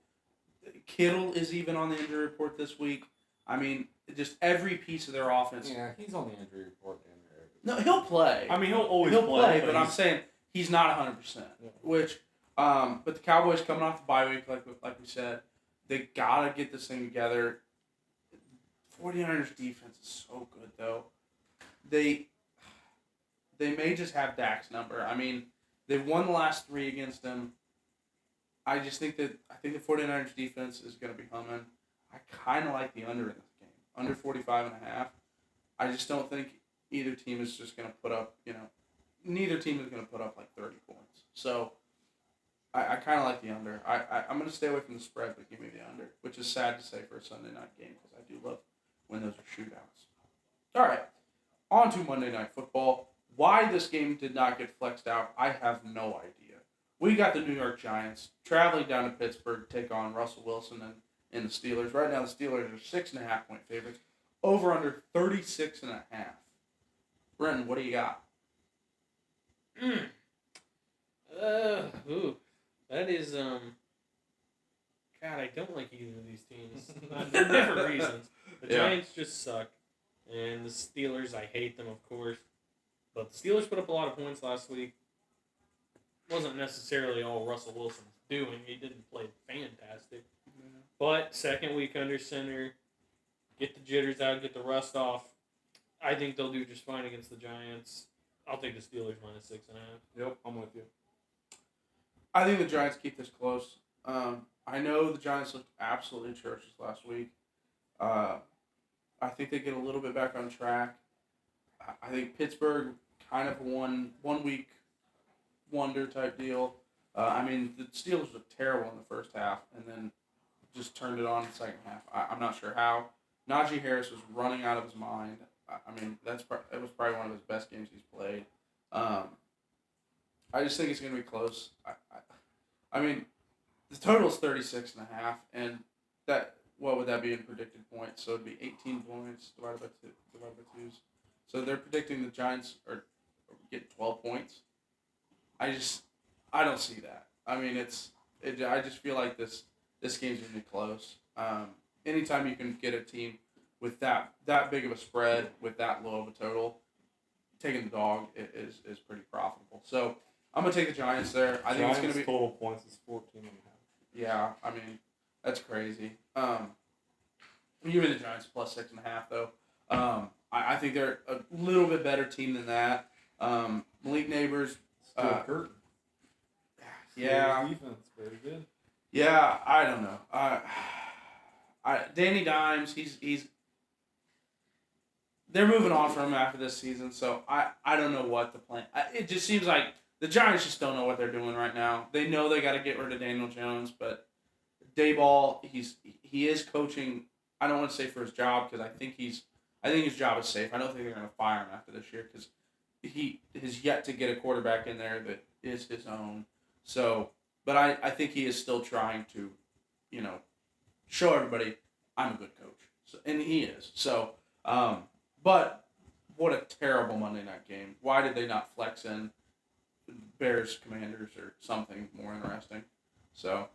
Kittle is even on the injury report this week. I mean, just every piece of their offense. Yeah, he's on the injury report. No, he'll play. I mean, he'll always He'll play, but I'm he's- saying he's not 100%. Yeah. Which, but the Cowboys coming off the bye week, like we said, they gotta get this thing together. 49ers defense is so good though. They may just have Dak's number. I mean, they've won the last 3 against him. I think the 49ers defense is gonna be humming. I kind of like the under in this game, under 45.5. I just don't think either team is just going to put up, neither team is going to put up like 30 points. So I kind of like the under. I'm going to stay away from the spread, but give me the under, which is sad to say for a Sunday night game because I do love when those are shootouts. All right, on to Monday Night Football. Why this game did not get flexed out, I have no idea. We got the New York Giants traveling down to Pittsburgh to take on Russell Wilson and the Steelers. Right now, the Steelers are 6.5 point favorites. Over under 36.5. Brenton, what do you got? That is God, I don't like either of these teams. For different reasons. The Yeah. Giants just suck, and the Steelers, I hate them, of course. But the Steelers put up a lot of points last week. Wasn't necessarily all Russell Wilson's doing. He didn't play fantastic. But second week under center, get the jitters out, get the rust off. I think they'll do just fine against the Giants. I'll take the Steelers minus 6.5. Yep, I'm with you. I think the Giants keep this close. I know the Giants looked absolutely atrocious last week. I think they get a little bit back on track. I think Pittsburgh kind of one week wonder type deal. I mean, the Steelers were terrible in the first half and then just turned it on in the second half. I'm not sure how. Najee Harris was running out of his mind. I mean, that was probably one of his best games he's played. I just think it's going to be close. I mean, the total is 36.5, and that what would that be in predicted points? So it'd be 18 points divided by twos. So they're predicting the Giants are getting 12 points. I don't see that. I mean, I just feel like this game's going to be close. Anytime you can get a team with that big of a spread, with that low of a total, taking the dog is pretty profitable. So I'm going to take the Giants there. I think it's going to be... total points is 14.5. Yeah, I mean, that's crazy. Even the Giants plus 6.5, though. I think they're a little bit better team than that. Malik Neighbors... Stuart Curtin. Yeah. Defense, very good. Yeah, I don't know. Danny Dimes, he's they're moving on from him after this season, so I don't know what the plan. It just seems like the Giants just don't know what they're doing right now. They know they got to get rid of Daniel Jones, but Daboll, he is coaching. I don't want to say for his job because I think his job is safe. I don't think they're going to fire him after this year because he has yet to get a quarterback in there that is his own. So, but I think he is still trying to, show everybody I'm a good coach. So, and he is. So, but what a terrible Monday night game. Why did they not flex in Bears Commanders or something more interesting? So,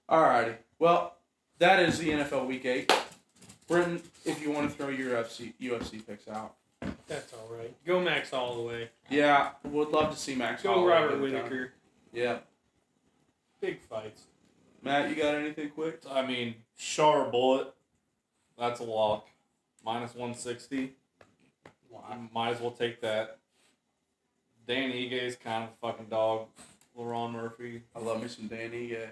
alrighty. Well, that is the NFL Week 8. Brenton, if you want to throw your UFC picks out. That's all right. Go Max all the way. Yeah, would love to see Max. Go Holloway Robert get it done. Whittaker. Yeah. Big fights. Matt, you got anything quick? I mean, Char Bullet, that's a lock. Minus 160. Might as well take that. Dan Ige is kind of a fucking dog. LaRon Murphy. I love me some Danny. Yeah.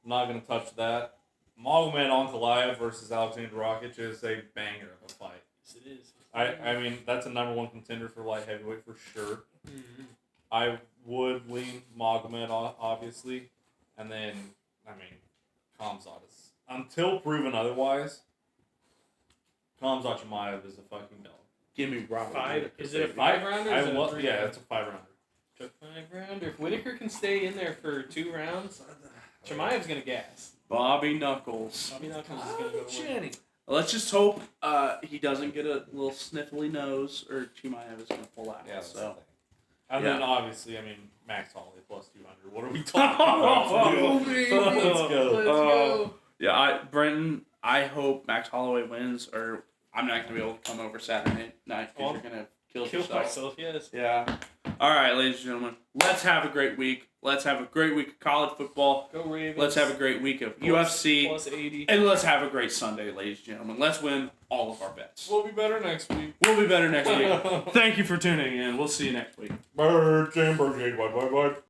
I'm not going to touch that. Magomed Ankalaev versus Alexander Rakic is a banger of a fight. Yes, it is. I mean, that's a number one contender for light heavyweight for sure. Mm-hmm. I would lean Magomed, obviously. And then, I mean, Khamzat is... Until proven otherwise, Khamzat Chimaev is a fucking dog. Give me Robert. Five? Whittaker, Is it a baby. 5-rounder? I Is it a love, 3-rounder? yeah, it's a 5-rounder. It's a 5-rounder. If Whittaker can stay in there for 2 rounds, Chimaev's gonna gas. Bobby Knuckles. Bobby Knuckles is gonna go win. Let's just hope he doesn't get a little sniffly nose or Chimaev is going to pull out. Yeah, that's the so. thing. And Yeah. then, obviously, I mean, Max Holloway plus 200. What are we talking about? baby. Let's go. Let's go. Yeah, Brenton, I hope Max Holloway wins, or I'm not going to be able to come over Saturday night because you're going to kill yourself. myself, yes. Yeah. All right, ladies and gentlemen, let's have a great week. Let's have a great week of college football. Go Ravens. Let's have a great week of UFC. Plus 80. And let's have a great Sunday, ladies and gentlemen. Let's win all of our bets. We'll be better next week. We'll be better next week. Thank you for tuning in. We'll see you next week. Bird, Jam, Bird, bye, bye, bye.